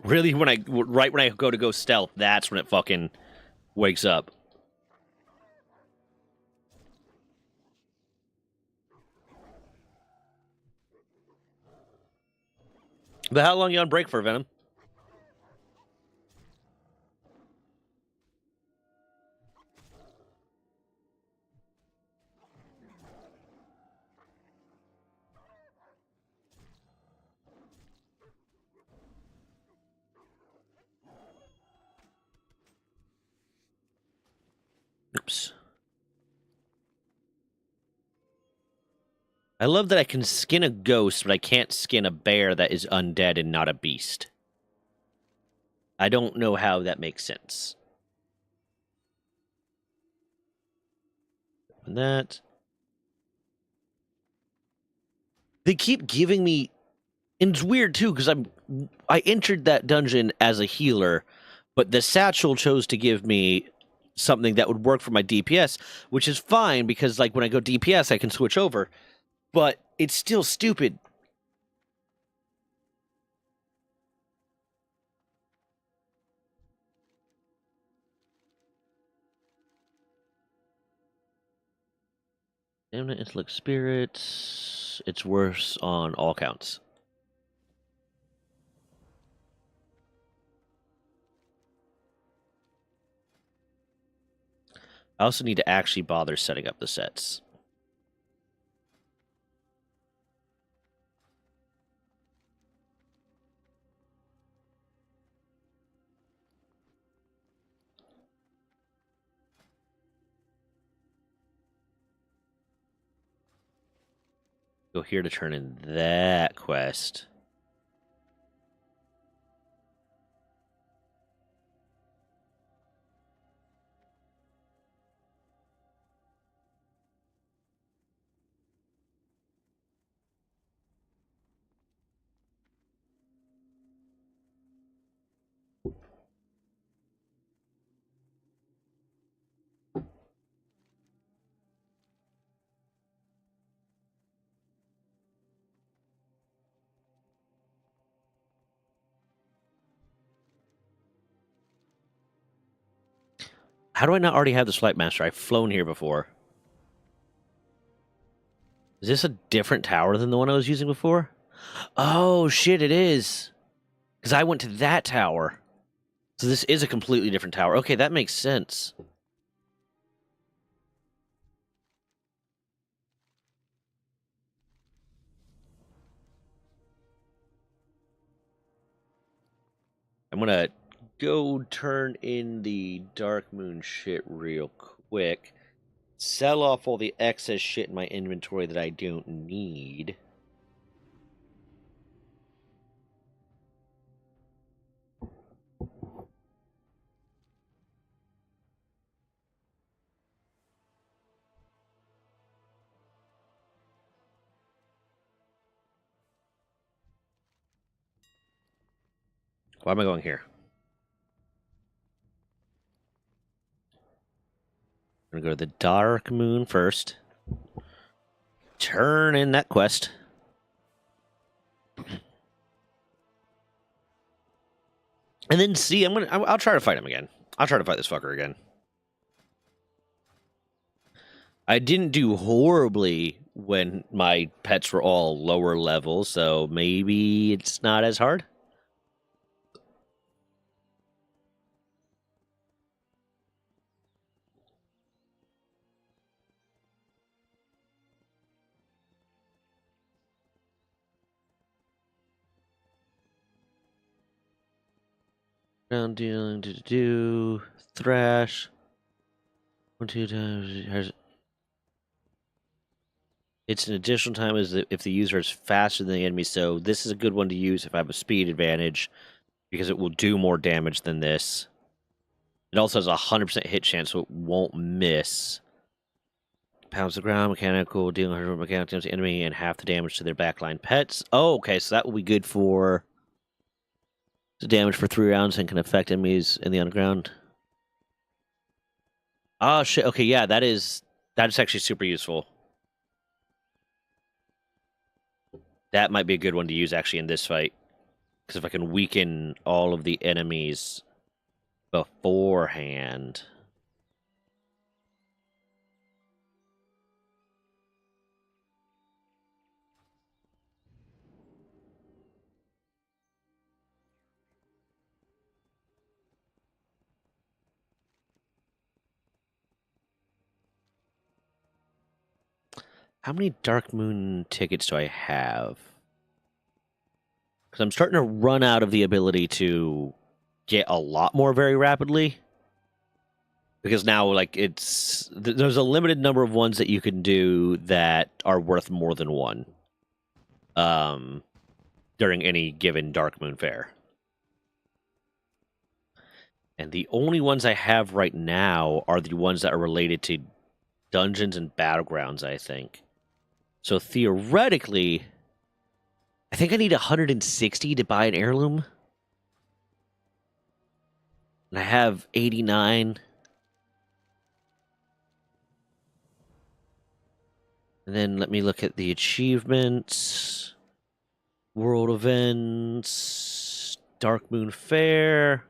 S1: Really, right when I go stealth, that's when it fucking wakes up. But how long you on break for, Venom? Oops. I love that I can skin a ghost, but I can't skin a bear that is undead and not a beast. I don't know how that makes sense. And that. They keep giving me, and it's weird too, because I entered that dungeon as a healer, but the satchel chose to give me something that would work for my DPS, which is fine because like when I go DPS, I can switch over. But it's still stupid. Damn it, intellect spirits. It's worse on all counts. I also need to actually bother setting up the sets. Go here to turn in that quest. How do I not already have this Flight Master? I've flown here before. Is this a different tower than the one I was using before? Oh, shit, it is. Because I went to that tower. So this is a completely different tower. Okay, that makes sense. I'm gonna go turn in the Dark Moon shit real quick. Sell off all the excess shit in my inventory that I don't need. Why am I going here? I'm gonna go to the Dark Moon first. Turn in that quest. And then see, I'll try to fight him again. I'll try to fight this fucker again. I didn't do horribly when my pets were all lower level, so maybe it's not as hard. Ground dealing, do thrash. 1, 2 times. It's an additional time as if the user is faster than the enemy. So this is a good one to use if I have a speed advantage because it will do more damage than this. It also has a 100% hit chance, so it won't miss. Pounds the ground, mechanical, dealing 100 mechanical damage to the enemy, and half the damage to their backline pets. Oh, okay, so that will be good for the damage for 3 rounds and can affect enemies in the underground. Oh shit! Okay, yeah, that's actually super useful. That might be a good one to use actually in this fight, because if I can weaken all of the enemies beforehand. How many Dark Moon tickets do I have? Because I'm starting to run out of the ability to get a lot more very rapidly. Because now, like, there's a limited number of ones that you can do that are worth more than one. During any given Dark Moon fair. And the only ones I have right now are the ones that are related to dungeons and battlegrounds, I think. So theoretically, I think I need 160 to buy an heirloom. And I have 89. And then let me look at the achievements. World events. Dark Moon Fair.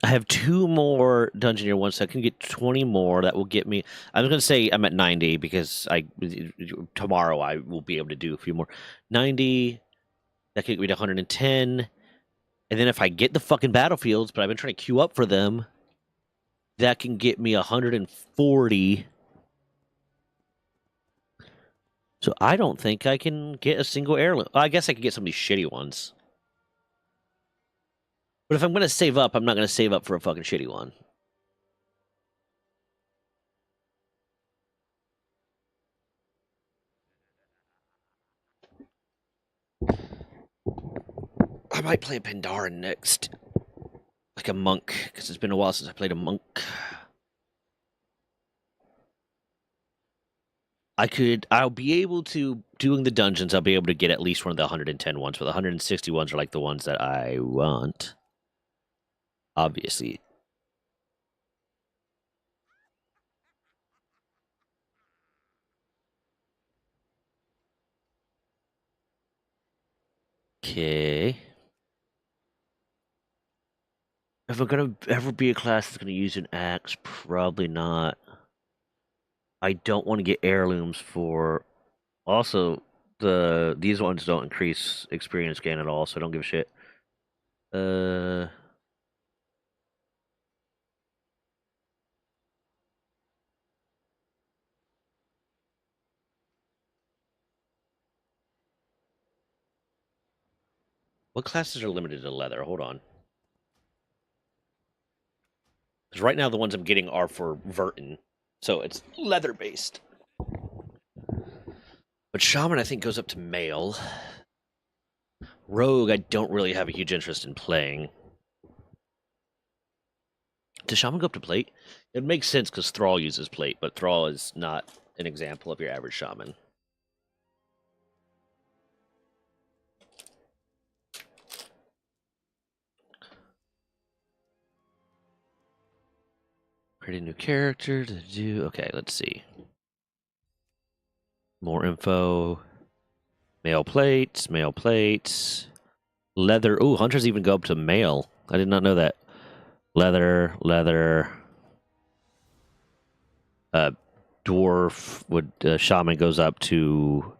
S1: I have 2 more Dungeoneer ones, so I can get 20 more. That will get me... I was going to say I'm at 90, because tomorrow I will be able to do a few more. 90, that could get me to 110. And then if I get the fucking battlefields, but I've been trying to queue up for them, that can get me 140. So I don't think I can get a single heirloom. I guess I could get some of these shitty ones. But if I'm going to save up, I'm not going to save up for a fucking shitty one. I might play a Pandaren next. Like a monk, because it's been a while since I played a monk. I'll be able to, doing the dungeons, I'll be able to get at least one of the 110 ones, but the 160 ones are like the ones that I want. Obviously. Okay. If I'm gonna ever be a class that's gonna use an axe, probably not. I don't want to get heirlooms for. Also, these ones don't increase experience gain at all, so I don't give a shit. What classes are limited to leather? Hold on. Because right now the ones I'm getting are for Vertin, so it's leather based. But Shaman I think goes up to male. Rogue I don't really have a huge interest in playing. Does Shaman go up to plate? It makes sense because Thrall uses plate, but Thrall is not an example of your average Shaman. Create a new character to do. Okay, let's see. More info. Male plates, male plates. Leather. Ooh, hunters even go up to male. I did not know that. Leather, leather. Dwarf would shaman goes up to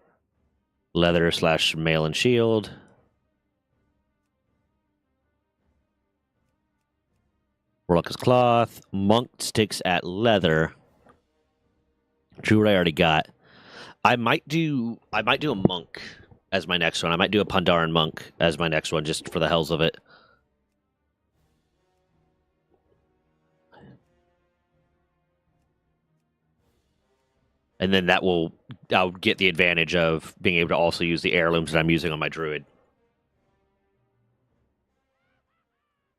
S1: leather / mail and shield. Warlock is cloth. Monk sticks at leather. Druid I already got. I might do a monk as my next one. I might do a Pandaren monk as my next one, just for the hells of it. And then I'll get the advantage of being able to also use the heirlooms that I'm using on my druid.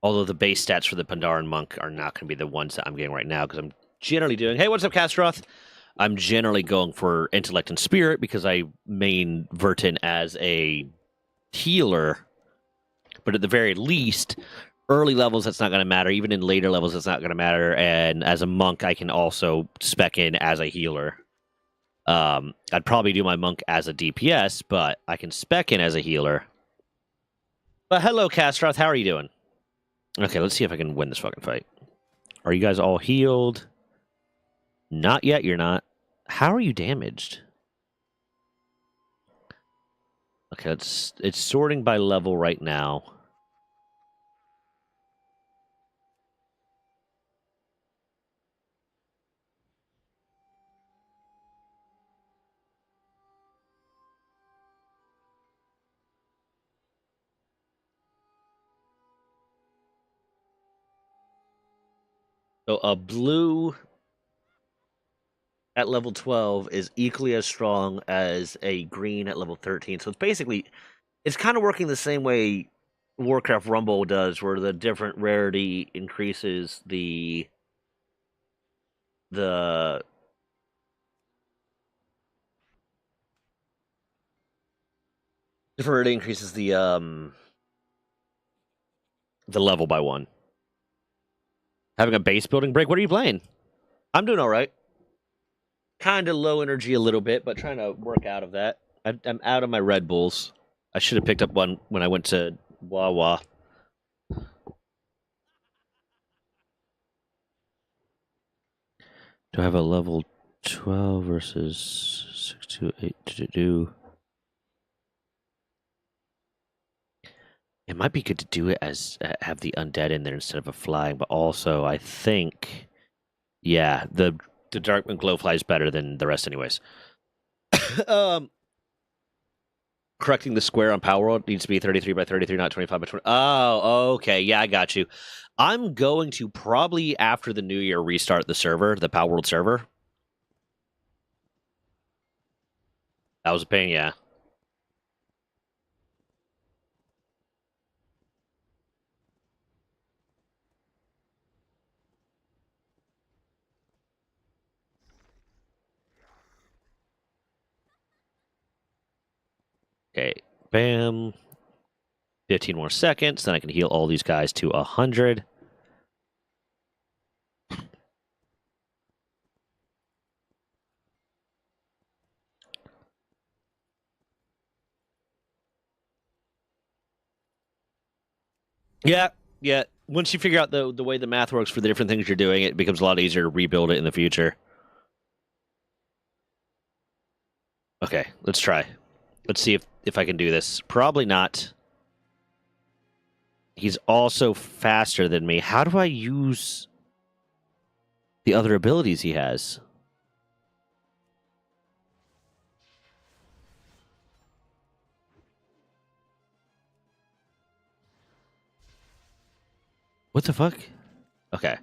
S1: Although the base stats for the Pandaren monk are not going to be the ones that I'm getting right now, because I'm generally doing, hey, what's up, Castroth? I'm generally going for intellect and spirit because I main Vertin as a healer. But at the very least, early levels, that's not going to matter. Even in later levels, that's not going to matter. And as a monk, I can also spec in as a healer. I'd probably do my monk as a DPS, but I can spec in as a healer. But hello, Castroth. How are you doing? Okay, let's see if I can win this fucking fight. Are you guys all healed? Not yet, you're not. How are you damaged? Okay, it's sorting by level right now. So a blue at level 12 is equally as strong as a green at level 13. So it's kind of working the same way Warcraft Rumble does, where the different rarity increases the different rarity increases the level by 1. Having a base building break. What are you playing? I'm doing all right. Kind of low energy a little bit, but trying to work out of that. I'm out of my Red Bulls. I should have picked up one when I went to Wawa. Do I have a level 12 versus 628 to do? It might be good to do it as have the undead in there instead of a flying, but also I think, yeah, the Darkman Glowfly is better than the rest, anyways. Correcting the square on Power World needs to be 33 by 33, not 25 by 20. Oh, okay, yeah, I got you. I'm going to probably after the new year restart the server, the Power World server. That was a pain, yeah. Okay, bam. 15 more seconds, then I can heal all these guys to 100. Yeah. once you figure out the way the math works for the different things you're doing, it becomes a lot easier to rebuild it in the future. Okay, let's try. Let's see if I can do this. Probably not. He's also faster than me. How do I use the other abilities he has? What the fuck? Okay.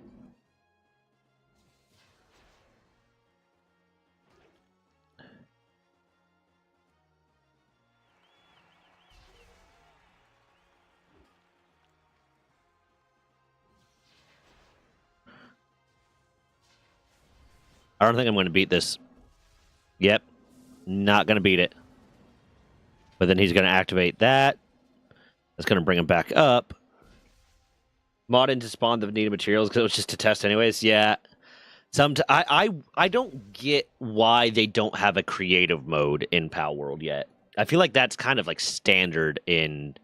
S1: I don't think I'm going to beat this. Yep. Not going to beat it. But then he's going to activate that. That's going to bring him back up. Mod in to spawn the needed materials because it was just to test anyways. Yeah. I don't get why they don't have a creative mode in Pal World yet. I feel like that's kind of like standard in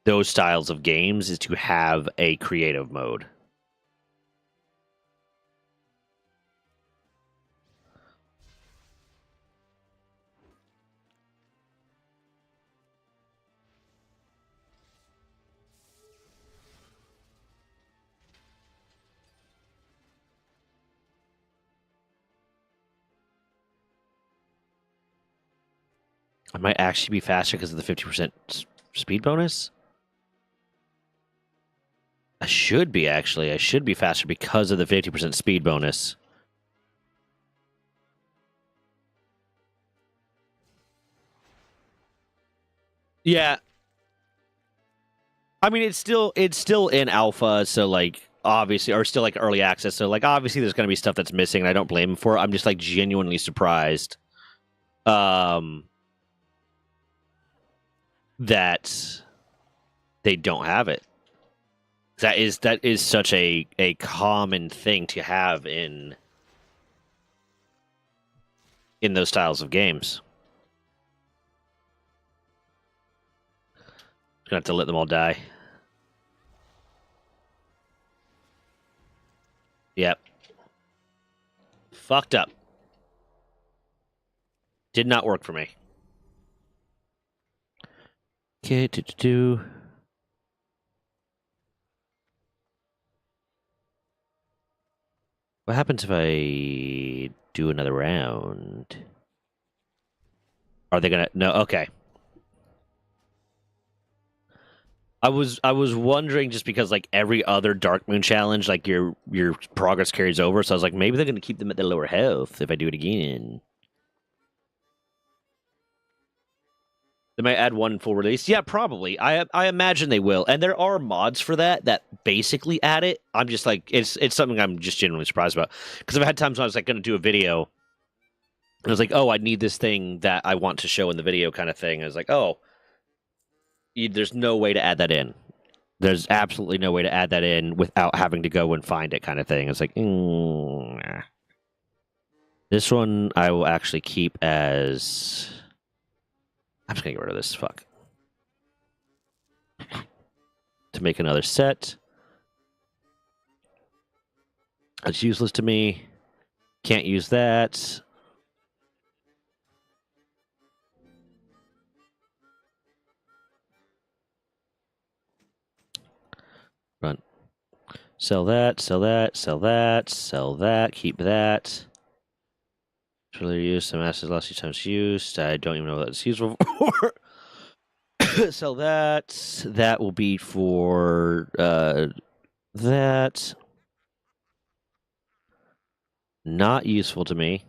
S1: those styles of games is to have a creative mode. I might actually be faster because of the 50% speed bonus. I should be, actually. I should be faster because of the 50% speed bonus. Yeah. I mean, it's still in alpha, so, like, obviously, or still, like, early access, so, like, obviously there's going to be stuff that's missing, and I don't blame him for it. I'm just, like, genuinely surprised that they don't have it. That is such a common thing to have in those styles of games. Gonna have to let them all die. Yep. Fucked up. Did not work for me. Okay, What happens if I do another round? Are they gonna... No, okay. I was wondering just because like every other Dark Moon challenge, like your progress carries over, so I was like, maybe they're gonna keep them at their lower health if I do it again. They might add one full release. Yeah, probably. I imagine they will. And there are mods for that basically add it. I'm just like it's something I'm just genuinely surprised about. Because I've had times when I was like gonna do a video and I was like, oh, I need this thing that I want to show in the video kind of thing. I was like, oh, there's no way to add that in. There's absolutely no way to add that in without having to go and find it kind of thing. It's like, nah. This one I will actually keep as... I'm just going to get rid of this. Fuck. To make another set. It's useless to me. Can't use that. Run. Sell that, sell that, sell that, sell that, keep that. Really used, some assets last few times used. I don't even know what that's useful for. Sell that. That will be for that. Not useful to me.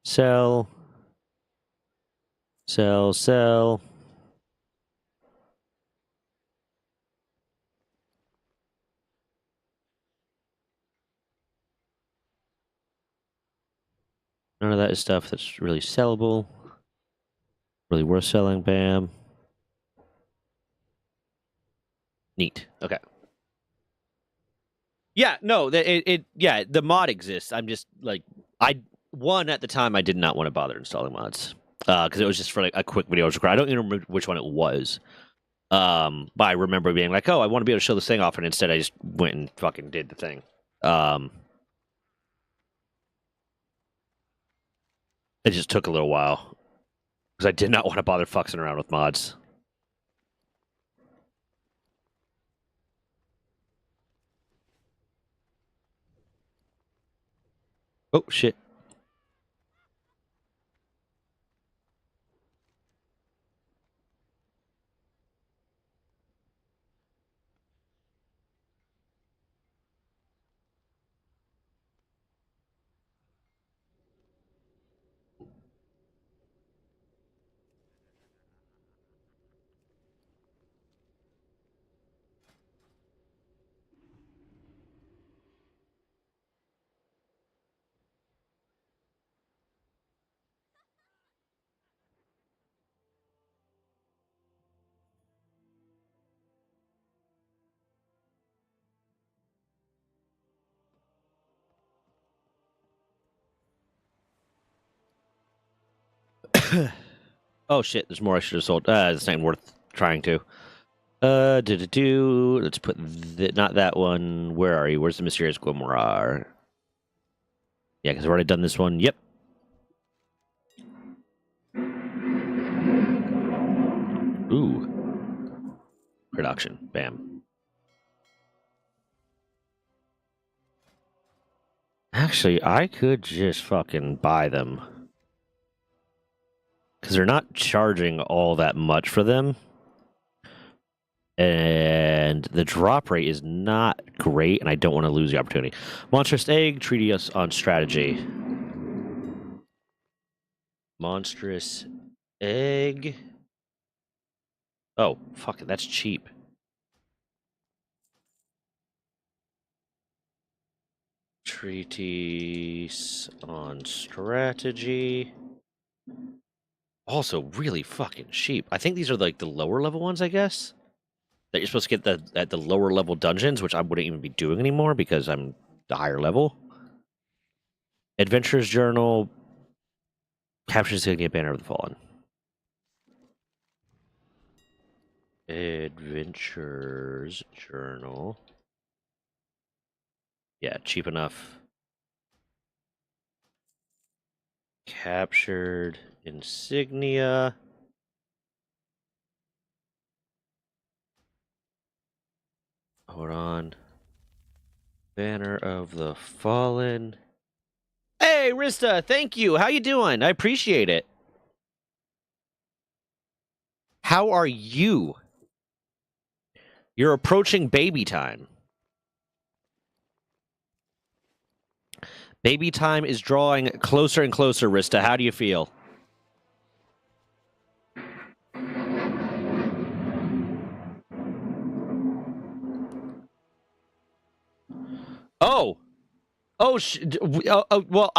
S1: Sell. Sell, sell. None of that is stuff that's really sellable. Really worth selling. Bam. Neat. Okay. Yeah, no, yeah, the mod exists. I'm just like, at the time I did not want to bother installing mods. because it was just for like a quick video. I don't even remember which one it was. But I remember being like, "Oh, I want to be able to show this thing off," and instead I just went and fucking did the thing. It just took a little while because I did not want to bother fucking around with mods. Oh shit. Oh shit, there's more I should have sold. It's not worth trying to. Let's put not that one. Where are you? Where's the mysterious Gwimrar? Yeah, because I've already done this one. Yep. Ooh. Production. Bam. Actually, I could just fucking buy them. Because they're not charging all that much for them. And the drop rate is not great, and I don't want to lose the opportunity. Monstrous Egg, treating us on strategy. Monstrous Egg. Oh, fuck it, that's cheap. Treatise on strategy. Also, really fucking cheap. I think these are like the lower level ones, I guess. That you're supposed to get at the lower level dungeons, which I wouldn't even be doing anymore because I'm the higher level. Adventurer's Journal. Captures the Banner of the Fallen. Adventurer's Journal. Yeah, cheap enough. Captured insignia. Hold on. Banner of the Fallen. Hey, Rista, thank you. How you doing? I appreciate it. How are you? You're approaching baby time. Baby time is drawing closer and closer, Rista. How do you feel? Oh. Oh, well,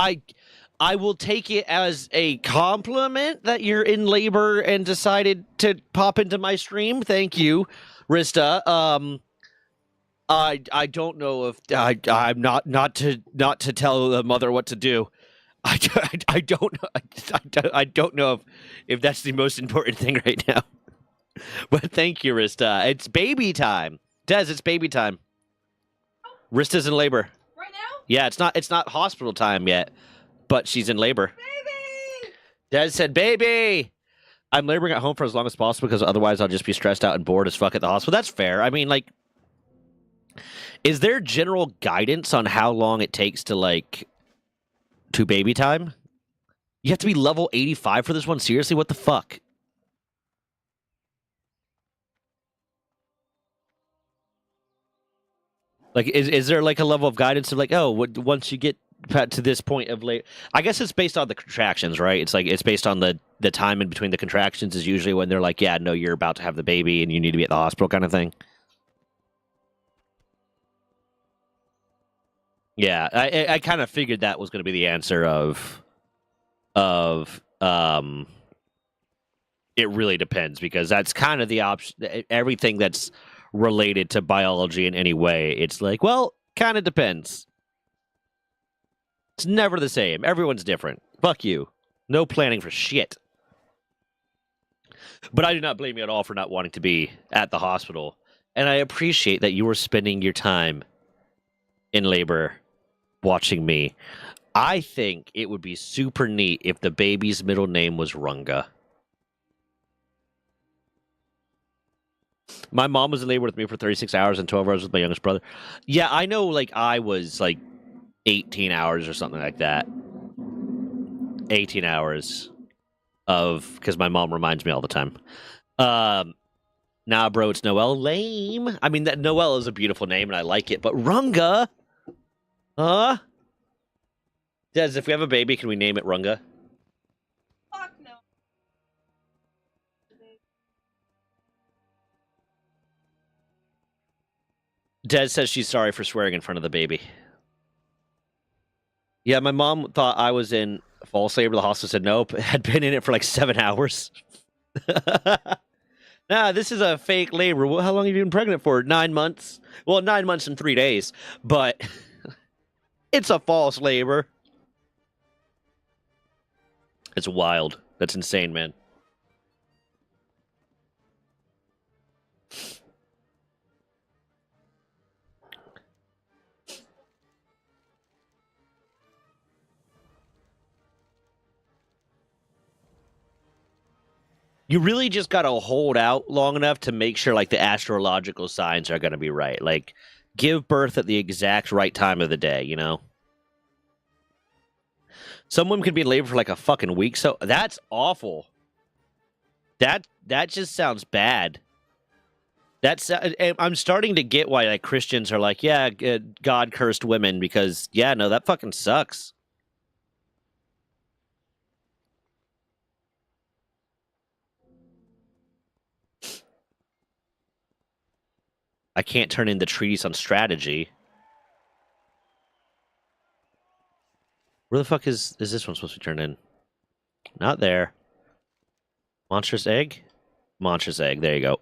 S1: I will take it as a compliment that you're in labor and decided to pop into my stream. Thank you, Rista. I don't know if I'm not to tell the mother what to do. I don't know if that's the most important thing right now. But thank you, Rista. It's baby time. Des, it's baby time. Rista's in labor.
S2: Right now?
S1: Yeah, it's not hospital time yet, but she's in labor.
S2: Baby!
S1: Des said, "Baby." I'm laboring at home for as long as possible because otherwise I'll just be stressed out and bored as fuck at the hospital. That's fair. I mean, like, is there general guidance on how long it takes to baby time? You have to be level 85 for this one? Seriously? What the fuck? Like, is there like a level of guidance of like, oh, once you get to this point of late? I guess it's based on the contractions, right? It's like it's based on the time in between the contractions is usually when they're like, yeah, no, you're about to have the baby and you need to be at the hospital, kind of thing. Yeah, I kind of figured that was going to be the answer of it really depends, because that's kind of the option. Everything that's related to biology in any way, it's like, well, kind of depends. It's never the same. Everyone's different. Fuck you. No planning for shit. But I do not blame you at all for not wanting to be at the hospital. And I appreciate that you were spending your time in labor watching me. I think it would be super neat if the baby's middle name was Runga. My mom was in labor with me for 36 hours and 12 hours with my youngest brother. Yeah, I know, like, I was, like, 18 hours or something like that. 18 hours of... Because my mom reminds me all the time. Nah, bro, it's Noelle. Lame. I mean, that Noelle is a beautiful name, and I like it. But Runga? Huh? Des, if we have a baby, can we name it Runga?
S2: Fuck no.
S1: Des says she's sorry for swearing in front of the baby. Yeah, my mom thought I was in false labor. The hospital said nope. Had been in it for like 7 hours. Nah, this is a fake labor. How long have you been pregnant for? 9 months. Well, 9 months and 3 days. But it's a false labor. It's wild. That's insane, man. You really just got to hold out long enough to make sure, like, the astrological signs are going to be right. Like, give birth at the exact right time of the day, you know? Some women could be in labor for, like, a fucking week, so that's awful. That just sounds bad. That's I'm starting to get why, like, Christians are like, yeah, God cursed women, because, yeah, no, that fucking sucks. I can't turn in the treatise on strategy. Where the fuck is this one supposed to be turned in? Not there. Monstrous egg? Monstrous egg. There you go.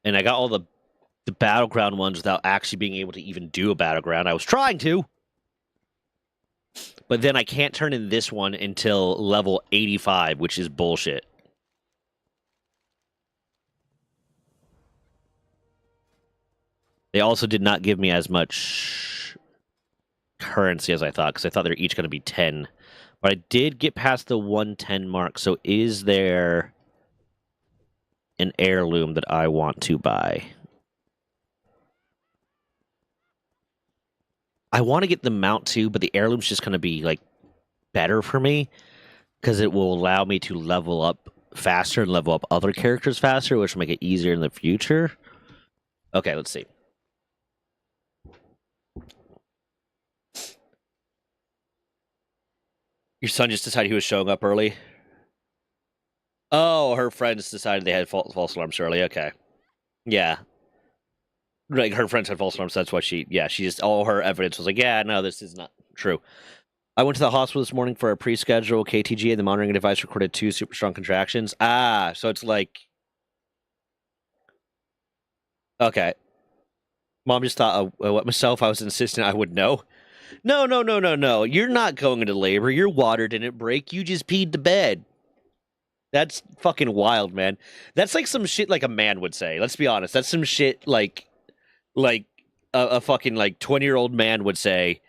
S1: And I got all the battleground ones without actually being able to even do a battleground. I was trying to. But then I can't turn in this one until level 85, which is bullshit. They also did not give me as much currency as I thought, because I thought they were each going to be 10. But I did get past the 110 mark, so is there an heirloom that I want to buy? I want to get the mount too, but the heirloom's just going to be, like, better for me, because it will allow me to level up faster and level up other characters faster, which will make it easier in the future. Okay, let's see. Your son just decided he was showing up early? Oh, her friends decided they had false alarms early. Okay. Yeah. Like, her friends had false alarms, that's why she just, all her evidence was like, yeah, no, this is not true. I went to the hospital this morning for a pre-scheduled KTG, and the monitoring device recorded 2 super strong contractions. Ah, so it's like... Okay. Mom just thought, what, myself, I was insistent I would know. No. You're not going into labor. Your water didn't break. You just peed the bed. That's fucking wild, man. That's like some shit like a man would say. Let's be honest. That's some shit like a fucking, like, 20-year-old man would say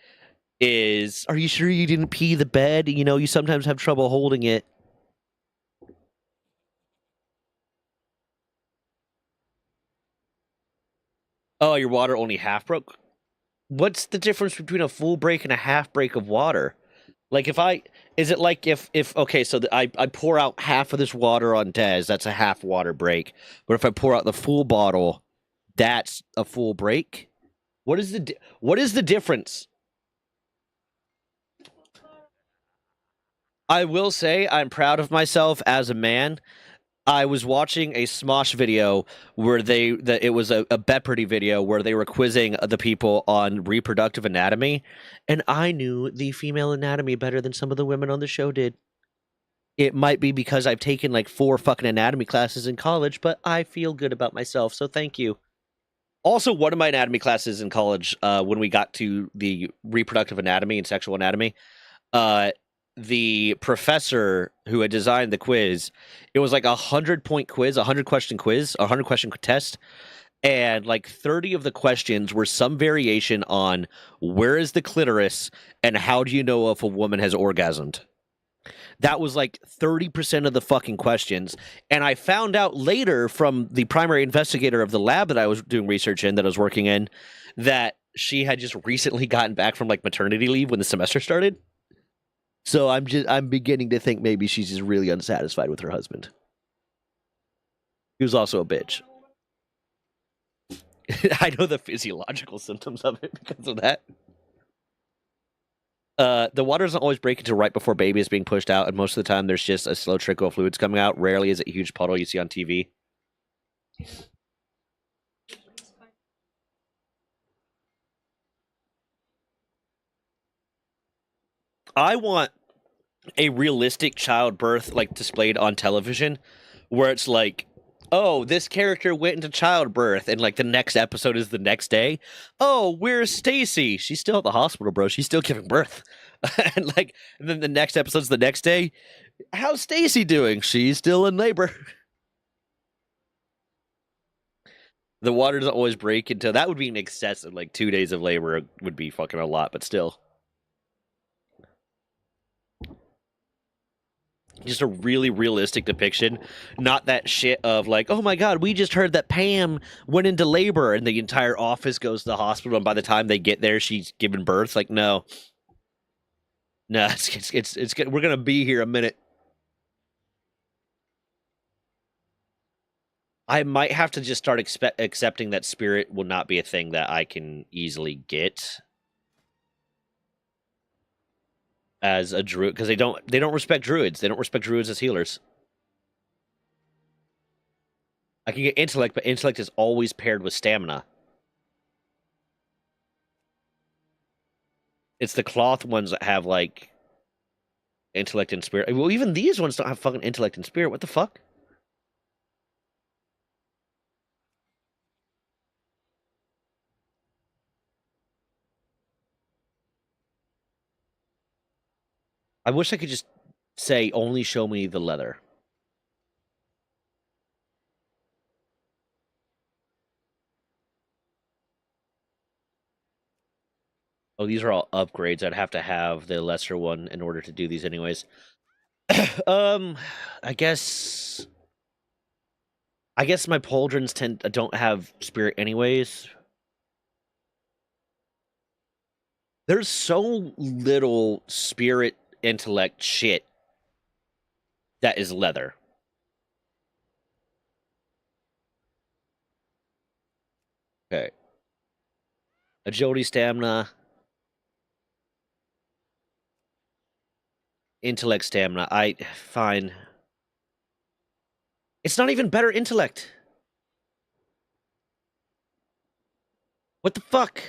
S1: is, are you sure you didn't pee the bed? You know, you sometimes have trouble holding it. Oh, your water only half broke? What's the difference between a full break and a half break of water? Like, is it like if okay, so I pour out half of this water on Dez, that's a half water break. But if I pour out the full bottle, that's a full break? What is the difference? I will say I'm proud of myself as a man. I was watching a Smosh video where it was a Bepardy video where they were quizzing the people on reproductive anatomy, and I knew the female anatomy better than some of the women on the show did. It might be because I've taken like 4 fucking anatomy classes in college, but I feel good about myself, so thank you. Also, one of my anatomy classes in college, when we got to the reproductive anatomy and sexual anatomy, the professor who had designed the quiz, it was like 100-point quiz, 100-question quiz, 100-question test, and like 30 of the questions were some variation on where is the clitoris and how do you know if a woman has orgasmed. That was like 30% of the fucking questions. And I found out later from the primary investigator of the lab that I was doing research in, that I was working in, that she had just recently gotten back from like maternity leave when the semester started. So I'm beginning to think maybe she's just really unsatisfied with her husband. He was also a bitch. I know the physiological symptoms of it because of that. The water doesn't always break until right before baby is being pushed out, and most of the time there's just a slow trickle of fluids coming out. Rarely is it a huge puddle you see on TV. I want a realistic childbirth like displayed on television, where it's like, oh, this character went into childbirth, and like the next episode is the next day. Oh, where's Stacy? She's still at the hospital, bro. She's still giving birth. And then the next episode's the next day. How's Stacy doing? She's still in labor. The water doesn't always break until that would be an excessive. Like 2 days of labor would be fucking a lot, but still. Just a really realistic depiction, not that shit of like, oh my god, we just heard that Pam went into labor and the entire office goes to the hospital, and by the time they get there, she's giving birth. Like, no, no, it's we're gonna be here a minute. I might have to just start accepting that spirit will not be a thing that I can easily get as a druid, because they don't respect druids. They don't respect druids as healers. I can get intellect, but intellect is always paired with stamina. It's the cloth ones that have like intellect and spirit. Well, even these ones don't have fucking intellect and spirit. What the fuck? I wish I could just say only show me the leather. Oh, these are all upgrades. I'd have to have the lesser one in order to do these anyways. um, I guess my pauldrons don't have spirit anyways. There's so little spirit intellect shit that is leather. Okay. Agility, stamina, intellect, stamina. I fine. It's not even better intellect. What the fuck?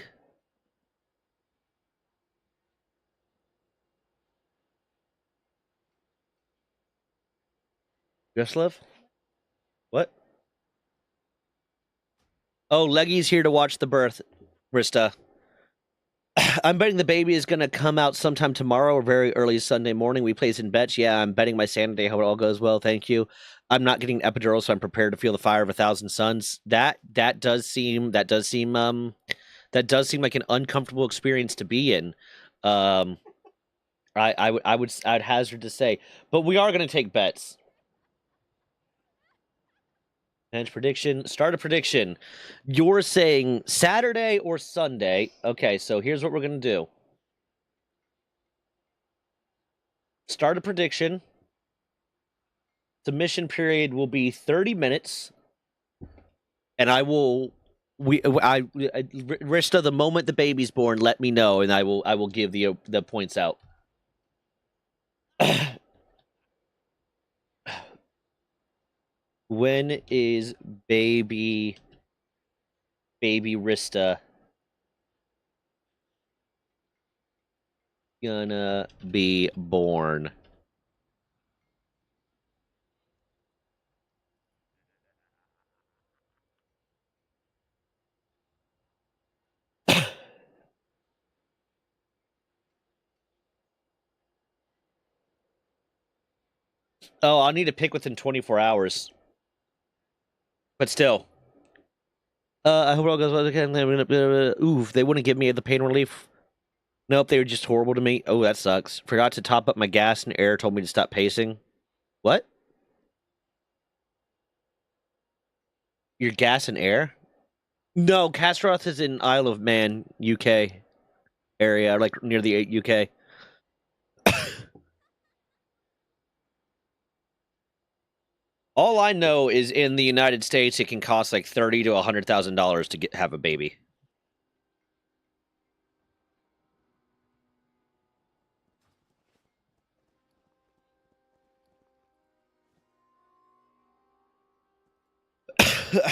S1: Greslev? What? Oh, Leggy's here to watch the birth, Rista. I'm betting the baby is going to come out sometime tomorrow or very early Sunday morning. We place in bets. Yeah, I'm betting my sanity. Hope it all goes well. Thank you. I'm not getting epidural, so I'm prepared to feel the fire of 1,000 suns. That does seem like an uncomfortable experience to be in. Um, I'd hazard to say, but we are going to take bets. Bench prediction. Start a prediction. You're saying Saturday or Sunday. Okay, so here's what we're going to do. Start a prediction. Submission period will be 30 minutes, and I will. Rista, the moment the baby's born, let me know, and I will give the points out. When is baby Rista gonna be born? Oh, I'll need to pick within 24 hours. But still. I hope it all goes well again. Oof, they wouldn't give me the pain relief. Nope, they were just horrible to me. Oh, that sucks. Forgot to top up my gas and air told me to stop pacing. What? Your gas and air? No, Castroth is in Isle of Man, UK area, like near the UK. All I know is in the United States, it can cost like $30,000 to $100,000 to have a baby.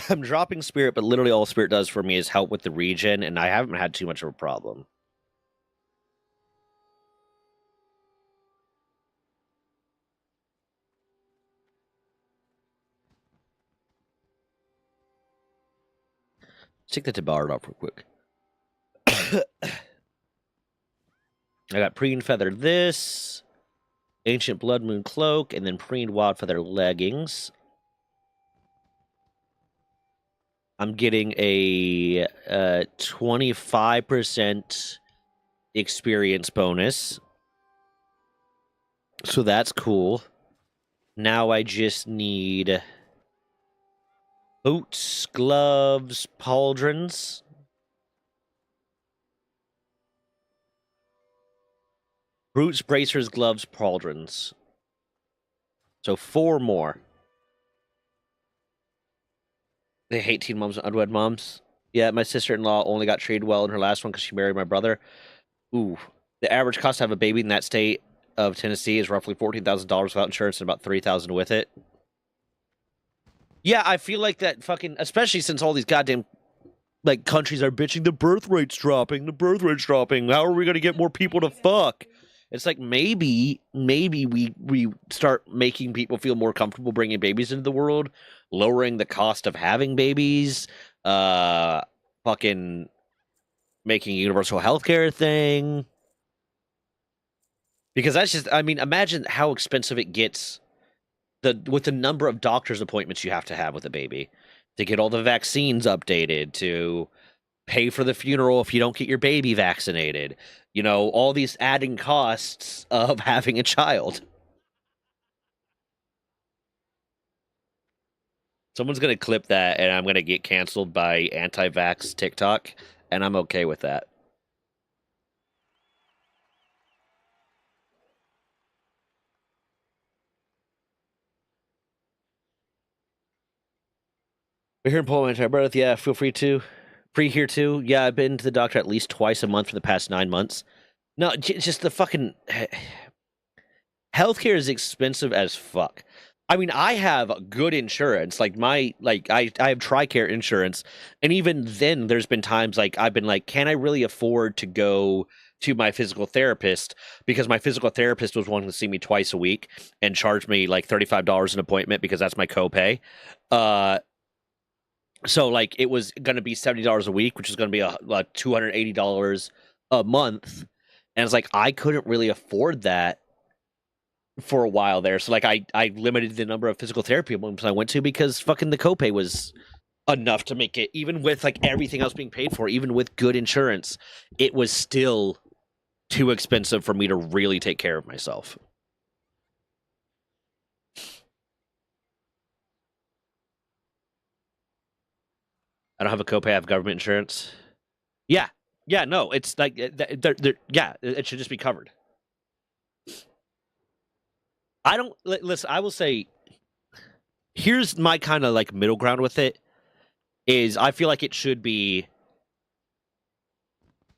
S1: I'm dropping Spirit, but literally all Spirit does for me is help with the regen, and I haven't had too much of a problem. Let's take the Tabard off real quick. I got Preen Feather this, Ancient Blood Moon Cloak, and then Preen Wild Feather leggings. I'm getting a 25% experience bonus. So that's cool. Now I just need boots, gloves, pauldrons. Boots, bracers, gloves, pauldrons. So 4 more. They hate teen moms and unwed moms. Yeah, my sister-in-law only got treated well in her last one because she married my brother. Ooh. The average cost to have a baby in that state of Tennessee is roughly $14,000 without insurance and about $3,000 with it. Yeah, I feel like that fucking, especially since all these goddamn like countries are bitching the birth rate's dropping. How are we going to get more people to fuck? It's like maybe we start making people feel more comfortable bringing babies into the world, lowering the cost of having babies, fucking making universal healthcare a thing. Because that's just, I mean, imagine how expensive it gets with the number of doctor's appointments you have to have with a baby to get all the vaccines updated, to pay for the funeral if you don't get your baby vaccinated. You know, all these adding costs of having a child. Someone's going to clip that and I'm going to get canceled by anti-vax TikTok, and I'm okay with that. We're here in Poland, my brother. Yeah, feel free to. Free here too. Yeah, I've been to the doctor at least twice a month for the past 9 months. No, just the fucking healthcare is expensive as fuck. I mean, I have good insurance. Like I have TRICARE insurance, and even then, there's been times like I've been like, can I really afford to go to my physical therapist? Because my physical therapist was wanting to see me twice a week and charge me like $35 an appointment because that's my copay. So like it was going to be $70 a week, which is going to be like $280 a month, and it's like I couldn't really afford that for a while there. So like I limited the number of physical therapy appointments I went to because fucking the copay was enough to make it, even with like everything else being paid for, even with good insurance, it was still too expensive for me to really take care of myself. I don't have a copay. I have government insurance. Yeah, yeah, no, it's like yeah, it should just be covered. I don't listen. I will say, here's my kind of like middle ground with it. Is I feel like it should be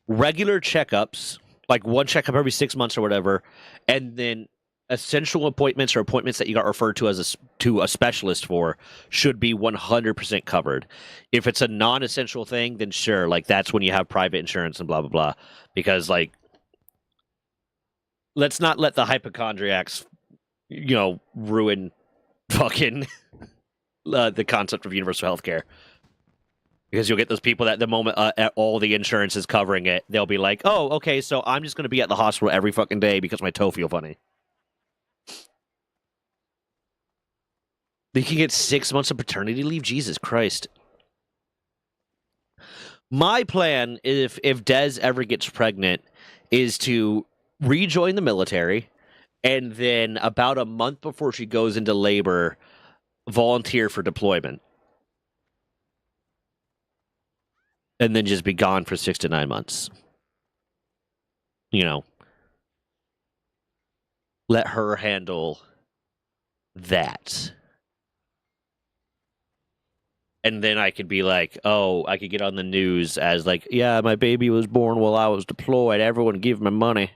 S1: regular checkups, like one checkup every 6 months or whatever, and then essential appointments or appointments that you got referred to as to a specialist for should be 100% covered. If it's a non-essential thing, then sure, like that's when you have private insurance and blah blah blah. Because like, let's not let the hypochondriacs, ruin fucking the concept of universal healthcare. Because you'll get those people that the moment all the insurance is covering it, they'll be like, oh, okay, so I'm just going to be at the hospital every fucking day because my toe feel funny. They can get 6 months of paternity leave. Jesus Christ. My plan, if Des ever gets pregnant, is to rejoin the military, and then about a month before she goes into labor, volunteer for deployment, and then just be gone for 6 to 9 months. You know, let her handle that. And then I could be like, oh, I could get on the news as like, yeah, my baby was born while I was deployed. Everyone give me money.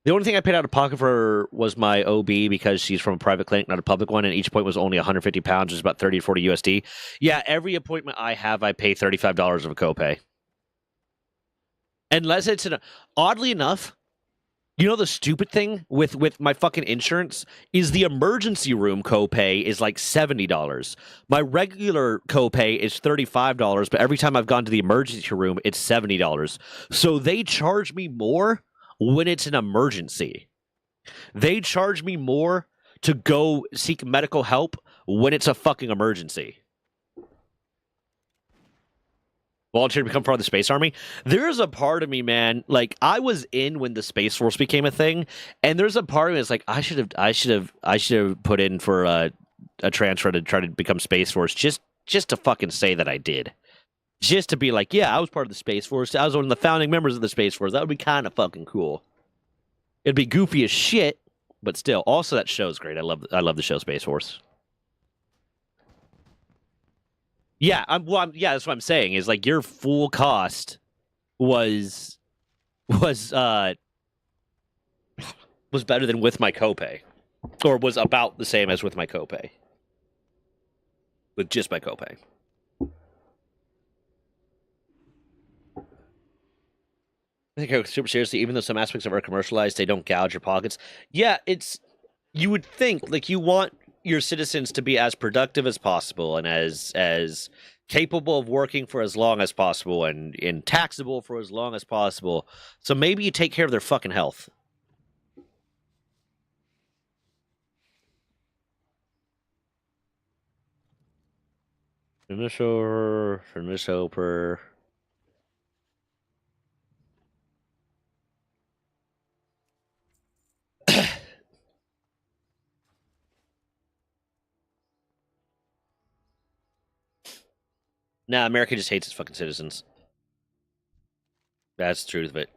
S1: The only thing I paid out of pocket for her was my OB because she's from a private clinic, not a public one, and each appointment was only 150 pounds, which is about 30 to 40 USD. Yeah, every appointment I have, I pay $35 of a copay. Unless it's oddly enough, you know the stupid thing with my fucking insurance is the emergency room copay is like $70. My regular copay is $35, but every time I've gone to the emergency room, it's $70. So they charge me more when it's an emergency. They charge me more to go seek medical help when it's a fucking emergency. Volunteer to become part of the Space Army. There's a part of me, man. Like I was in when the Space Force became a thing, and there's a part of me that's like I should have put in for a transfer to try to become Space Force just to fucking say that I did, just to be like, yeah, I was part of the Space Force. I was one of the founding members of the Space Force. That would be kind of fucking cool. It'd be goofy as shit, but still. Also, that show's great. I love the show Space Force. Yeah, yeah, that's what I'm saying. Is like your full cost was was uh was better than with my copay, or was about the same as with my copay, with just my copay. I think super seriously, even though some aspects of are commercialized, they don't gouge your pockets. Yeah, it's you would think like you want your citizens to be as productive as possible and as capable of working for as long as possible and taxable for as long as possible. So maybe you take care of their fucking health. Finish over. Nah, America just hates its fucking citizens. That's the truth of it.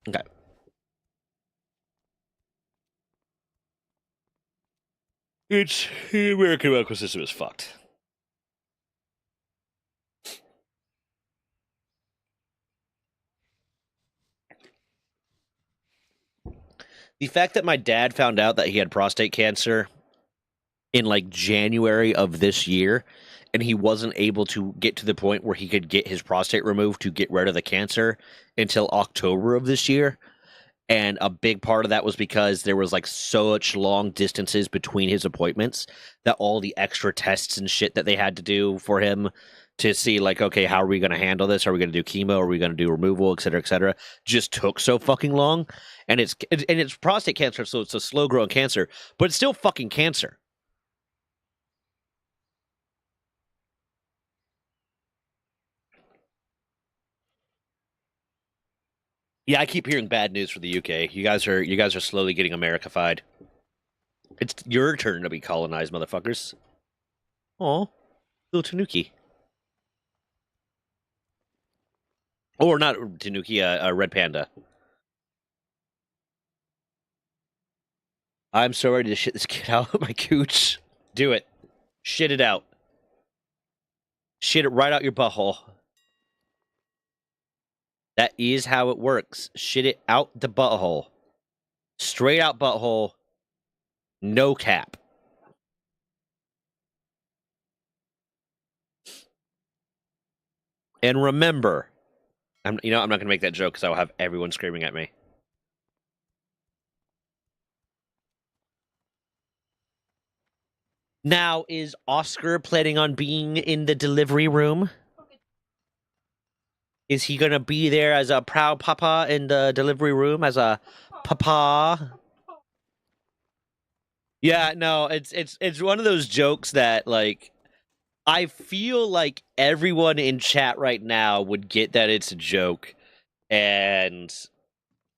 S1: Okay. It's the American medical system is fucked. The fact that my dad found out that he had prostate cancer in like January of this year, and he wasn't able to get to the point where he could get his prostate removed to get rid of the cancer until October of this year. And a big part of that was because there was like such long distances between his appointments that all the extra tests and shit that they had to do for him to see like, okay, how are we going to handle this? Are we going to do chemo? Are we going to do removal, et cetera, just took so fucking long. And it's prostate cancer, so it's a slow growing cancer, but it's still fucking cancer. Yeah, I keep hearing bad news for the UK. You guys are slowly getting Americified. It's your turn to be colonized, motherfuckers. Aw, little Tanuki. Or not Tanuki, a red panda. I'm so ready to shit this kid out of my cooch. Do it. Shit it out. Shit it right out your butthole. That is how it works. Shit it out the butthole. Straight out butthole. No cap. And remember, I'm not going to make that joke because I'll have everyone screaming at me. Now, is Oscar planning on being in the delivery room? Is he going to be there as a proud papa in the delivery room as a papa? Yeah, no, it's one of those jokes that like I feel like everyone in chat right now would get that it's a joke and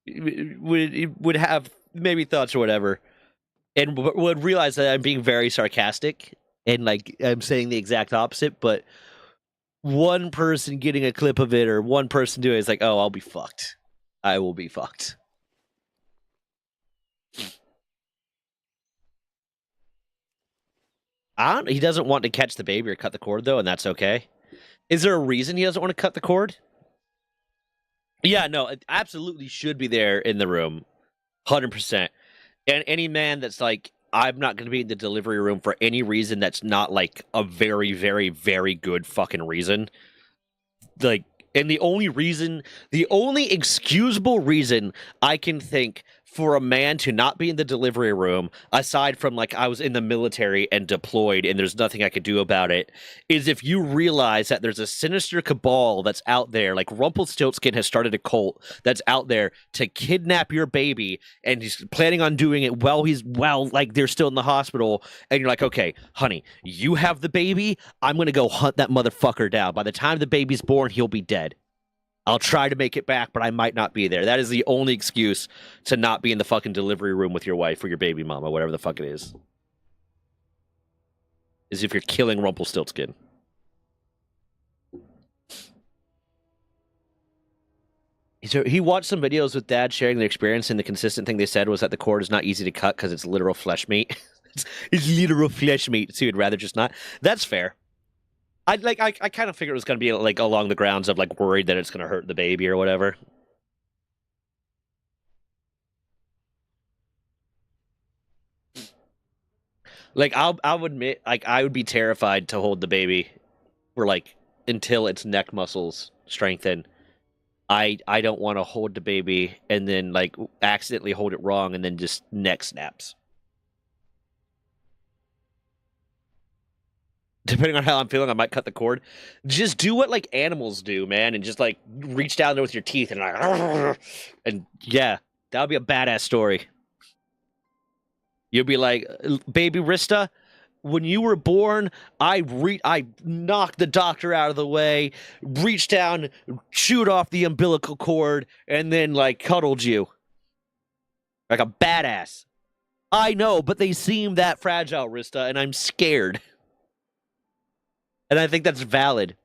S1: would have maybe thoughts or whatever and would realize that I'm being very sarcastic and like I'm saying the exact opposite, but one person getting a clip of it or one person doing it is like, oh, I'll be fucked. I will be fucked. He doesn't want to catch the baby or cut the cord though, and that's okay. Is there a reason he doesn't want to cut the cord? Yeah, no, it absolutely should be there in the room, 100%. And any man that's like, I'm not going to be in the delivery room for any reason that's not like a very, very, very good fucking reason. Like, and the only excusable reason I can think for a man to not be in the delivery room, aside from like I was in the military and deployed and there's nothing I could do about it, is if you realize that there's a sinister cabal that's out there, like Rumpelstiltskin has started a cult that's out there to kidnap your baby, and he's planning on doing it while like they're still in the hospital, and you're like, okay, honey, you have the baby, I'm gonna go hunt that motherfucker down. By the time the baby's born, he'll be dead. I'll try to make it back, but I might not be there. That is the only excuse to not be in the fucking delivery room with your wife or your baby mama, whatever the fuck it is if you're killing Rumpelstiltskin. He watched some videos with dad sharing their experience, and the consistent thing they said was that the cord is not easy to cut because it's literal flesh meat. it's literal flesh meat, so he'd rather just not. That's fair. I kind of figured it was going to be like along the grounds of like worried that it's going to hurt the baby or whatever. Like I'll admit, like I would be terrified to hold the baby for like until its neck muscles strengthen. I don't want to hold the baby and then like accidentally hold it wrong and then just neck snaps. Depending on how I'm feeling, I might cut the cord. Just do what like animals do, man, and just like reach down there with your teeth and like, and yeah, that would be a badass story. You'd be like, baby Rista, when you were born, I knocked the doctor out of the way, reached down, chewed off the umbilical cord, and then like cuddled you like a badass. I know, but they seem that fragile, Rista, and I'm scared. And I think that's valid.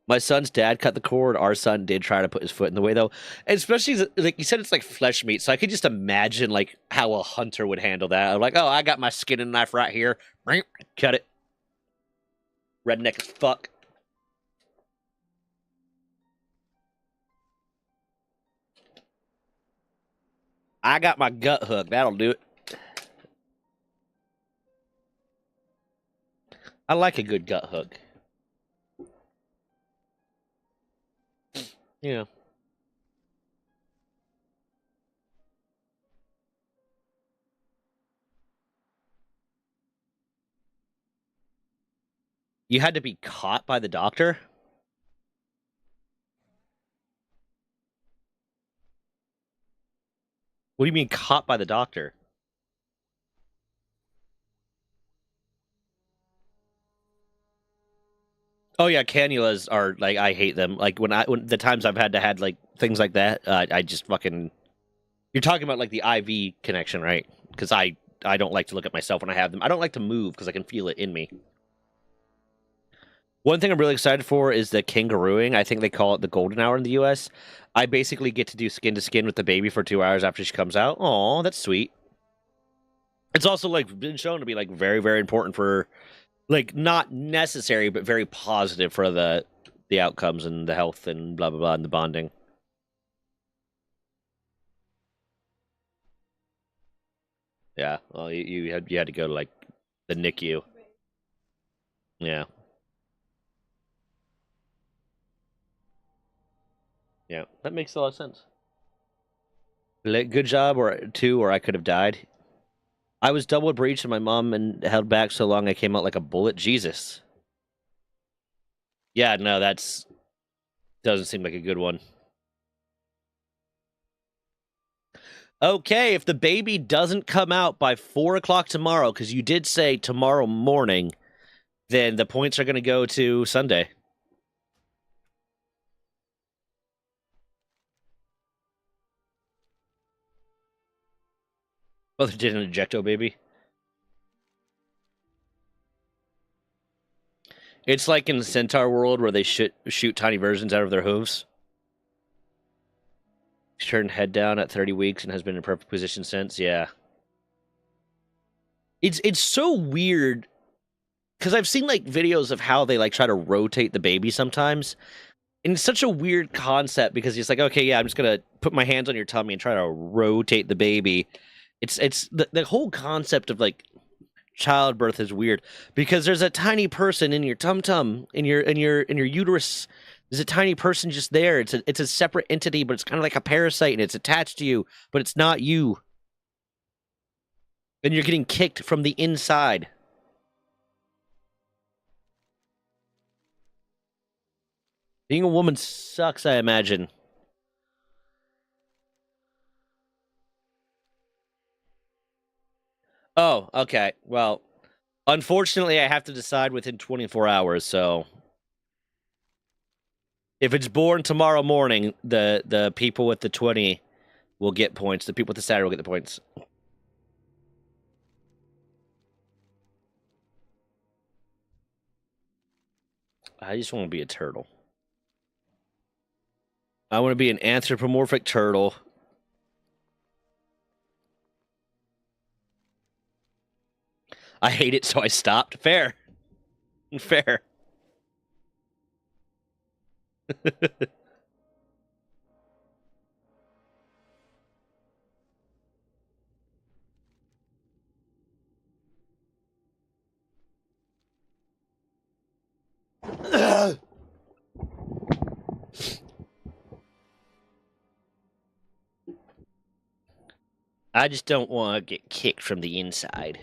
S1: My son's dad cut the cord. Our son did try to put his foot in the way, though. And especially, like you said, it's like flesh meat. So I could just imagine, like, how a hunter would handle that. I'm like, oh, I got my skinning knife right here. Cut it. Redneck as fuck. I got my gut hook. That'll do it. I like a good gut hook. Yeah. You had to be caught by the doctor? What do you mean caught by the doctor? Oh yeah, cannulas are like I hate them. Like when the times I've had to had like things like that, I just fucking. You're talking about like the IV connection, right? Because I don't like to look at myself when I have them. I don't like to move because I can feel it in me. One thing I'm really excited for is the kangarooing. I think they call it the golden hour in the U.S. I basically get to do skin to skin with the baby for 2 hours after she comes out. Oh, that's sweet. It's also like been shown to be like very, very important for like not necessary but very positive for the the outcomes and the health and blah blah blah and the bonding. Yeah, well, you had to go to like the NICU. Yeah, yeah, that makes a lot of sense. Good job, or two, or I could have died. I was double breached, and my mom and held back so long I came out like a bullet. Jesus. Yeah, no, that's doesn't seem like a good one. Okay, if the baby doesn't come out by 4 o'clock tomorrow, because you did say tomorrow morning, then the points are going to go to Sunday. Oh, they did an ejecto baby. It's like in the Centaur world where they shoot tiny versions out of their hooves. He's turned head down at 30 weeks and has been in perfect position since. Yeah, it's so weird because I've seen like videos of how they like try to rotate the baby sometimes, and it's such a weird concept because it's like, okay, yeah, I'm just gonna put my hands on your tummy and try to rotate the baby. It's the whole concept of like childbirth is weird because there's a tiny person in your tum in your uterus. There's a tiny person just there. It's a separate entity, but it's kind of like a parasite and it's attached to you, but it's not you. And you're getting kicked from the inside. Being a woman sucks, I imagine. Oh, okay. Well, unfortunately, I have to decide within 24 hours. So if it's born tomorrow morning, the people with the 20 will get points. The people with the Saturday will get the points. I just want to be a turtle. I want to be an anthropomorphic turtle. I hate it, so I stopped. Fair. Fair. I just don't want to get kicked from the inside.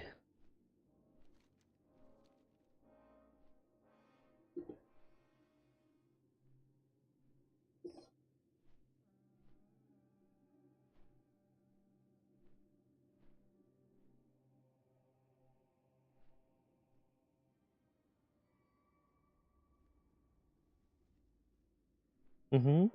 S1: Mm-hmm.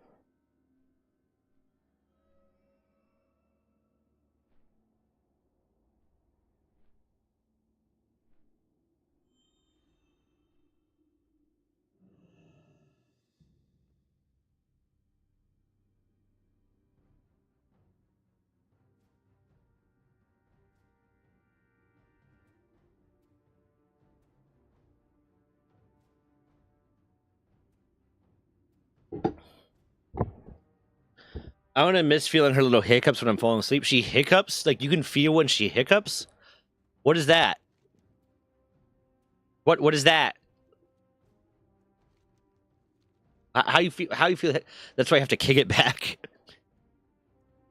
S1: I want to miss feeling her little hiccups when I'm falling asleep. She hiccups? Like you can feel when she hiccups? What is that? What is that? How you feel? How you feel? That's why I have to kick it back.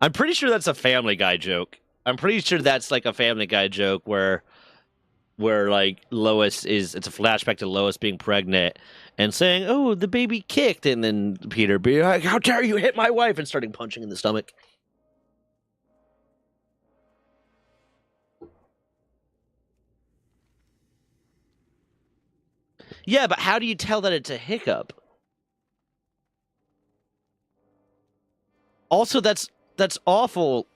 S1: I'm pretty sure that's a Family Guy joke. I'm pretty sure that's like a Family Guy joke where like Lois is. It's a flashback to Lois being pregnant and saying, "Oh, the baby kicked," and then Peter being like, "How dare you hit my wife?" and starting punching in the stomach. Yeah, but how do you tell that it's a hiccup? Also, that's awful.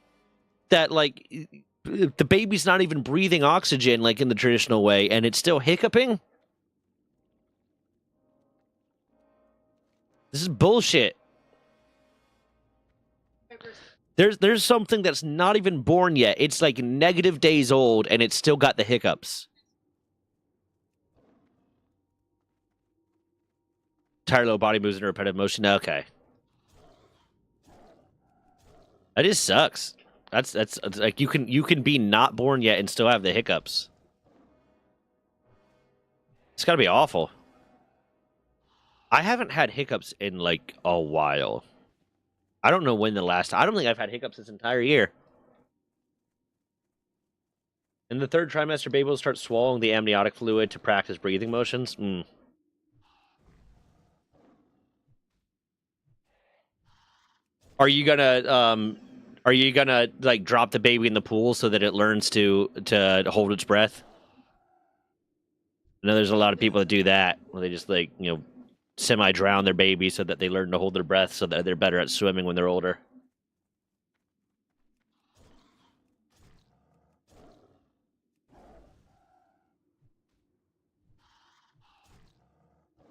S1: That like the baby's not even breathing oxygen like in the traditional way, and it's still hiccuping. This is bullshit. There's something that's not even born yet. It's like negative days old, and it's still got the hiccups. Entire low body moves in a repetitive motion. Okay. That just sucks. That's like you can be not born yet and still have the hiccups. It's gotta be awful. I haven't had hiccups in like a while. I don't know when the last. I don't think I've had hiccups this entire year. In the third trimester, baby will start swallowing the amniotic fluid to practice breathing motions. Are you gonna like drop the baby in the pool so that it learns to hold its breath? I know there's a lot of people that do that, where they just like semi drown their baby so that they learn to hold their breath so that they're better at swimming when they're older.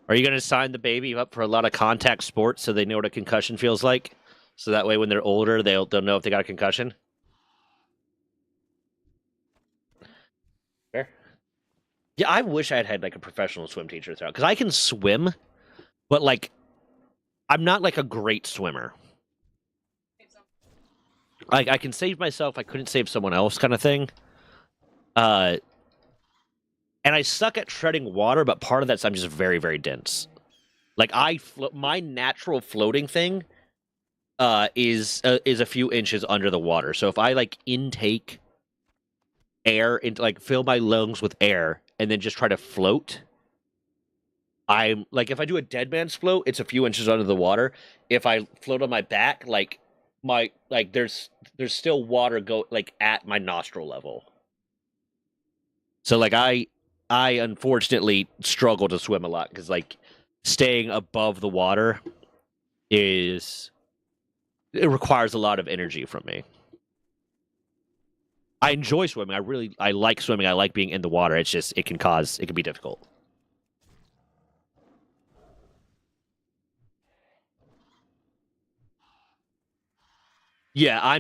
S1: Are you gonna sign the baby up for a lot of contact sports so they know what a concussion feels like? So that way when they're older they'll know if they got a concussion? Fair. Yeah, I wish I had had like a professional swim teacher throughout because I can swim, but like I'm not like a great swimmer. Like I can save myself, I couldn't save someone else, kind of thing. And I suck at treading water, but part of that's I'm just very very dense. Like my natural floating thing is a few inches under the water. So if I like intake air into like fill my lungs with air and then just try to float, I'm like if I do a dead man's float, it's a few inches under the water. If I float on my back, like my like there's still water go like at my nostril level. So like I unfortunately struggle to swim a lot because like staying above the water is it requires a lot of energy from me. I enjoy swimming. I like swimming. I like being in the water. It's just it can be difficult. Yeah, I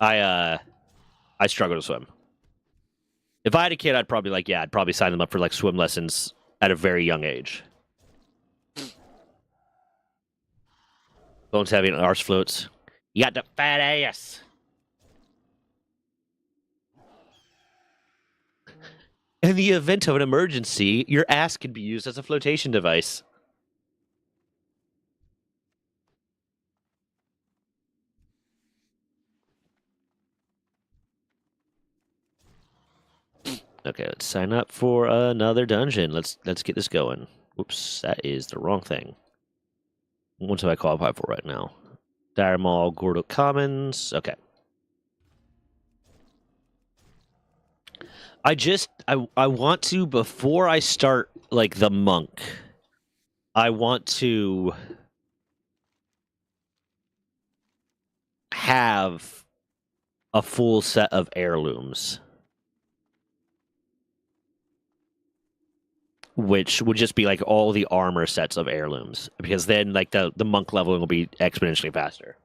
S1: I struggle to swim. If I had a kid, I'd probably I'd probably sign them up for like swim lessons at a very young age. Bones heavy and arse floats. You got the fat ass. In the event of an emergency, your ass can be used as a flotation device. Okay, let's sign up for another dungeon. Let's get this going. Whoops, that is the wrong thing. What do I qualify for right now? Dire Mall, Gordo Commons. Okay. I want to before I start like the monk. I want to have a full set of heirlooms, which would just be like all the armor sets of heirlooms, because then like the monk leveling will be exponentially faster.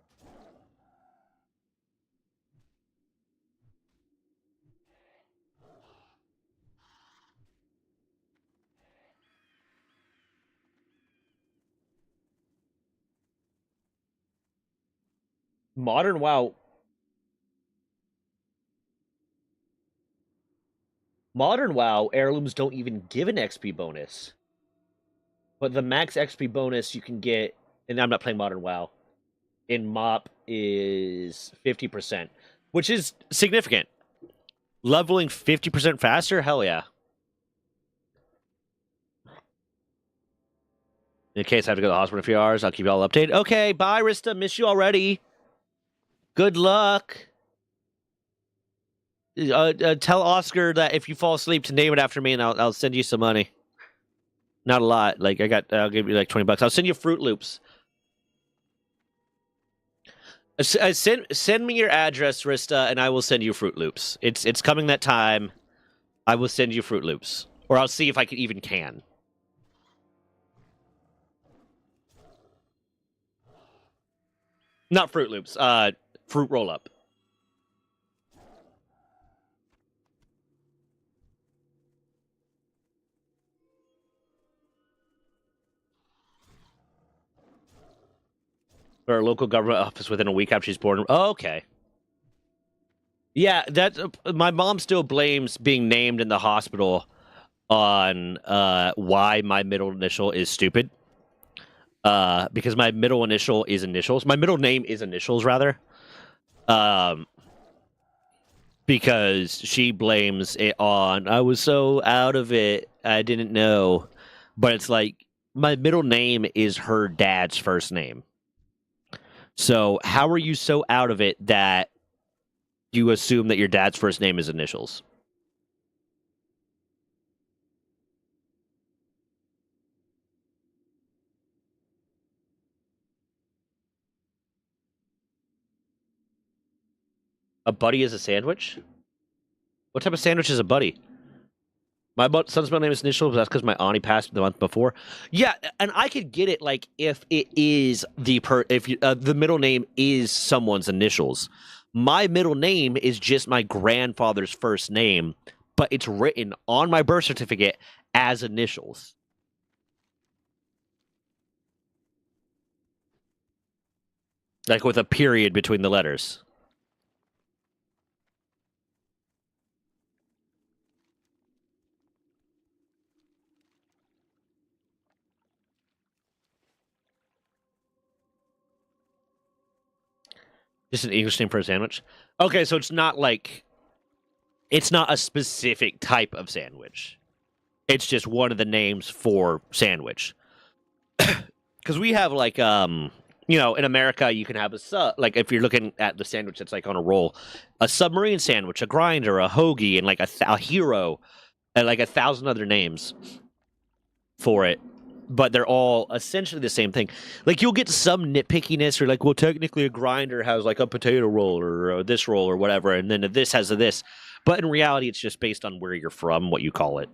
S1: Modern WoW Modern WoW heirlooms don't even give an XP bonus. But the max XP bonus you can get, and I'm not playing Modern WoW, in MOP is 50%, which is significant. Leveling 50% faster? Hell yeah. In case I have to go to the hospital in a few hours, I'll keep you all updated. Okay, bye, Rista. Miss you already. Good luck. Tell Oscar that if you fall asleep to name it after me, and I'll send you some money. Not a lot. Like I'll give you like $20. I'll send you Fruit Loops. Send me your address, Rista, and I will send you Fruit Loops. It's coming that time. I will send you Fruit Loops, or I'll see if I can. Not Fruit Loops. Fruit Roll Up. or a local government office within a week after she's born. Oh, okay. Yeah, that my mom still blames being named in the hospital on why my middle initial is stupid. Because my middle initial is initials. My middle name is initials, rather. Um, because she blames it on I was so out of it, I didn't know. But it's like my middle name is her dad's first name. So how are you so out of it that you assume that your dad's first name is initials? A buddy is a sandwich? What type of sandwich is a buddy? My son's middle name is initials. That's because my auntie passed the month before. Yeah, and I could get it. Like if it is if the middle name is someone's initials. My middle name is just my grandfather's first name, but it's written on my birth certificate as initials. Like with a period between the letters. Just an English name for a sandwich. Okay, so it's not a specific type of sandwich. It's just one of the names for sandwich. Because we have in America you can have like if you're looking at the sandwich that's like on a roll, a submarine sandwich, a grinder, a hoagie, and like a hero, and like 1,000 other names for it. But they're all essentially the same thing. Like you'll get some nitpickiness, or like, well, technically a grinder has like a potato roll or this roll or whatever, and then this has a this. But in reality, it's just based on where you're from, what you call it.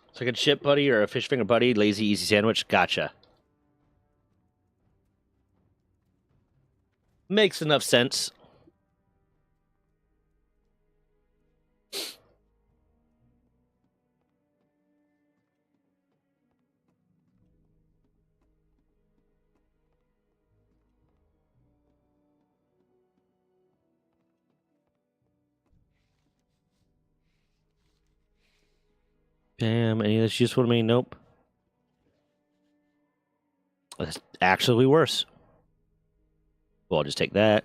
S1: It's like a chip buddy or a fish finger buddy, lazy easy sandwich. Gotcha. Makes enough sense. Damn, any of this useful to me? Nope. That's actually worse. Well, I'll just take that.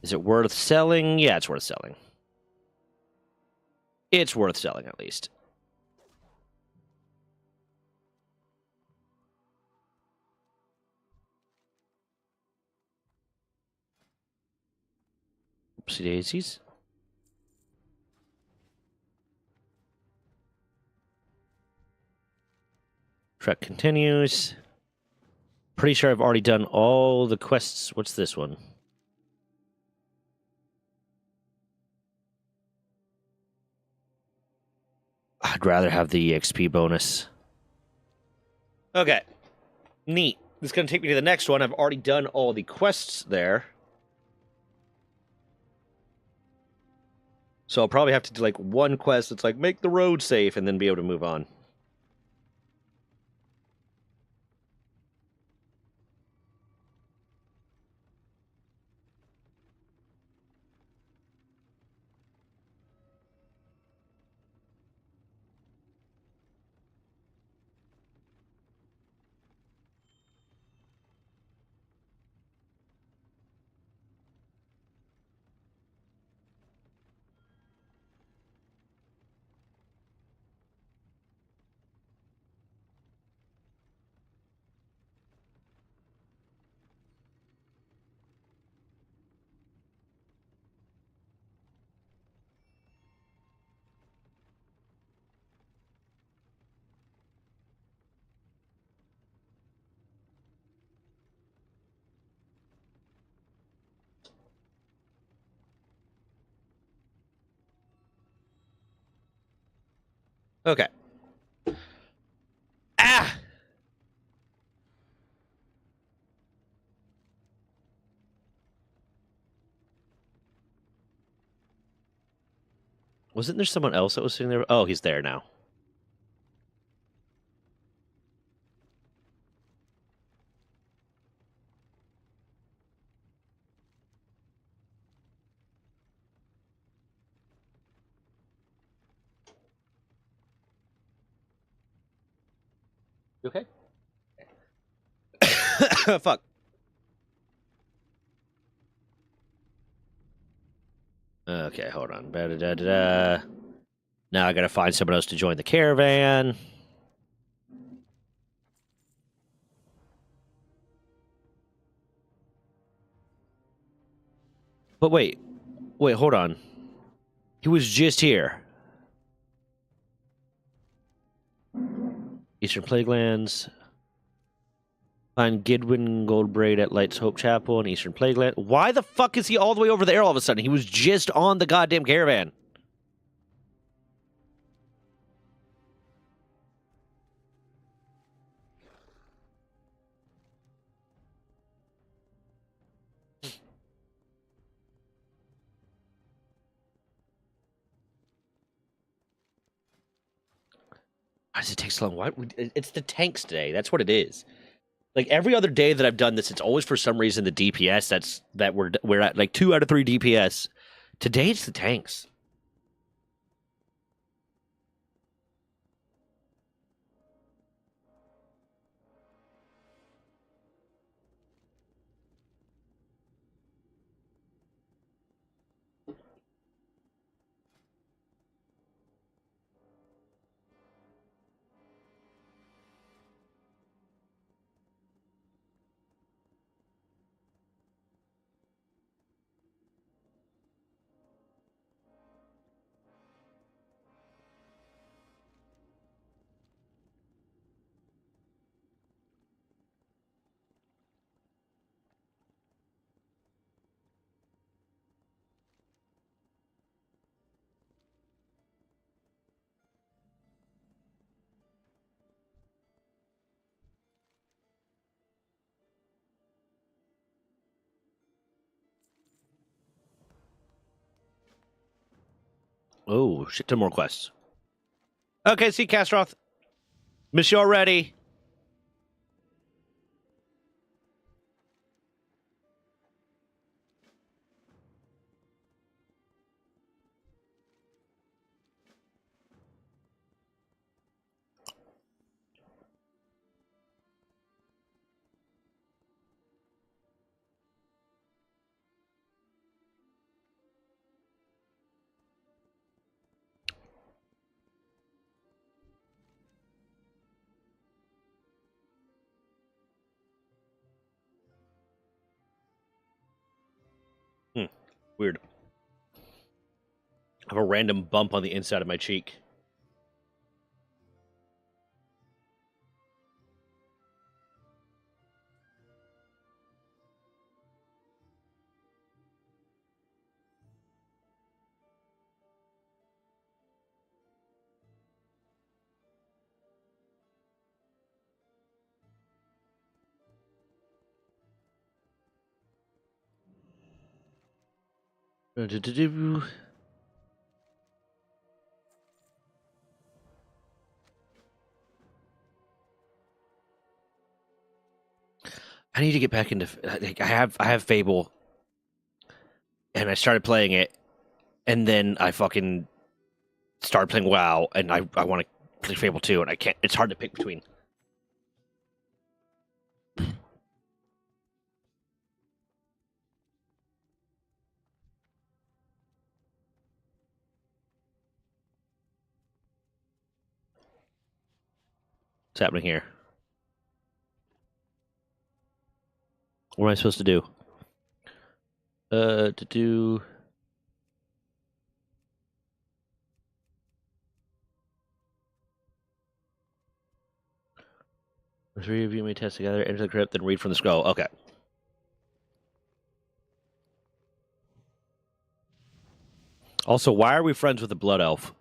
S1: Is it worth selling? Yeah, it's worth selling. It's worth selling, at least. Oopsie daisies. Trek continues. Pretty sure I've already done all the quests. What's this one? I'd rather have the EXP bonus. Okay. Neat. This is going to take me to the next one. I've already done all the quests there. So I'll probably have to do like one quest that's like make the road safe and then be able to move on. Okay. Ah! Wasn't there someone else that was sitting there? Oh, he's there now. You okay? Fuck. Okay, hold on. Da-da-da-da-da. Now I gotta find someone else to join the caravan. But wait, hold on. He was just here. Eastern Plaguelands. Find Gidwin Goldbraid at Light's Hope Chapel in Eastern Plagueland. Why the fuck is he all the way over there all of a sudden? He was just on the goddamn caravan. Why does it take so long? Why? It's the tanks today. That's what it is. Like every other day that I've done this, it's always for some reason the DPS that we're at like 2 out of 3 DPS. Today it's the tanks. Oh, shit, 10 more quests. Okay, see, Castroth. Miss you already. Weird. I have a random bump on the inside of my cheek. Do-do-do-do. I need to get back into. Like, I have Fable, and I started playing it, and then I fucking started playing WoW, and I want to play Fable 2, and I can't. It's hard to pick between. What's happening here? What am I supposed to do? To do. The 3 of you may test together, enter the crypt, then read from the scroll. Okay. Also, why are we friends with the Blood Elf?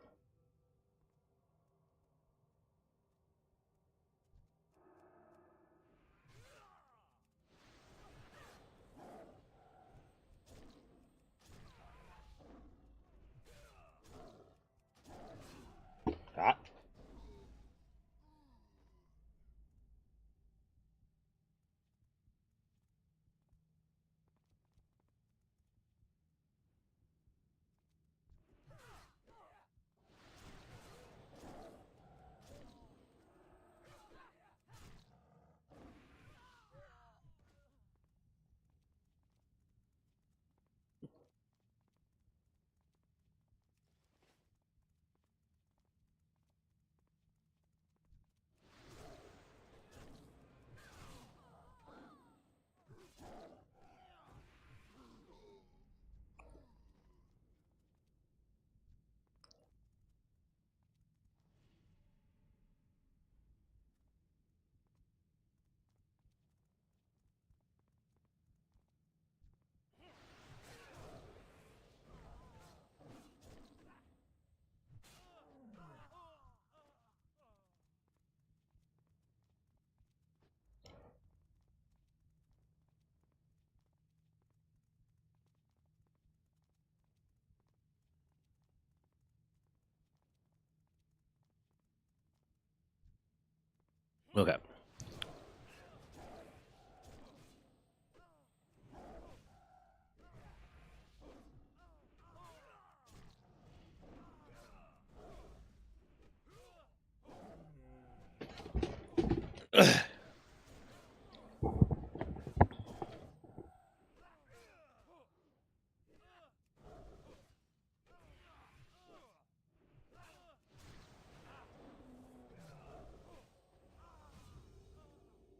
S1: Okay.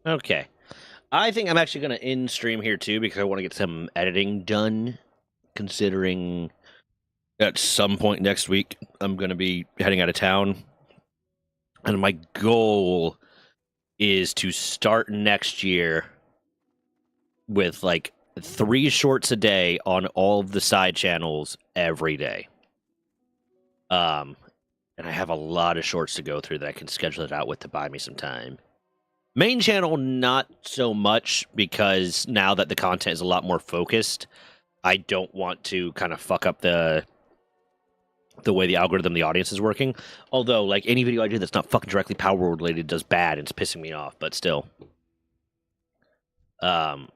S1: Okay. I think I'm actually going to end stream here too because I want to get some editing done. Considering at some point next week I'm going to be heading out of town, and my goal is to start next year with like 3 shorts a day on all of the side channels every day. And I have a lot of shorts to go through that I can schedule it out with to buy me some time. Main channel, not so much, because now that the content is a lot more focused, I don't want to kind of fuck up the way the algorithm, the audience is working. Although, like, any video I do that's not fucking directly Power World related does bad, and it's pissing me off, but still. Yeah.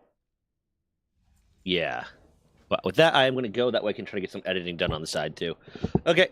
S1: But with that, I am going to go. That way I can try to get some editing done on the side, too. Okay.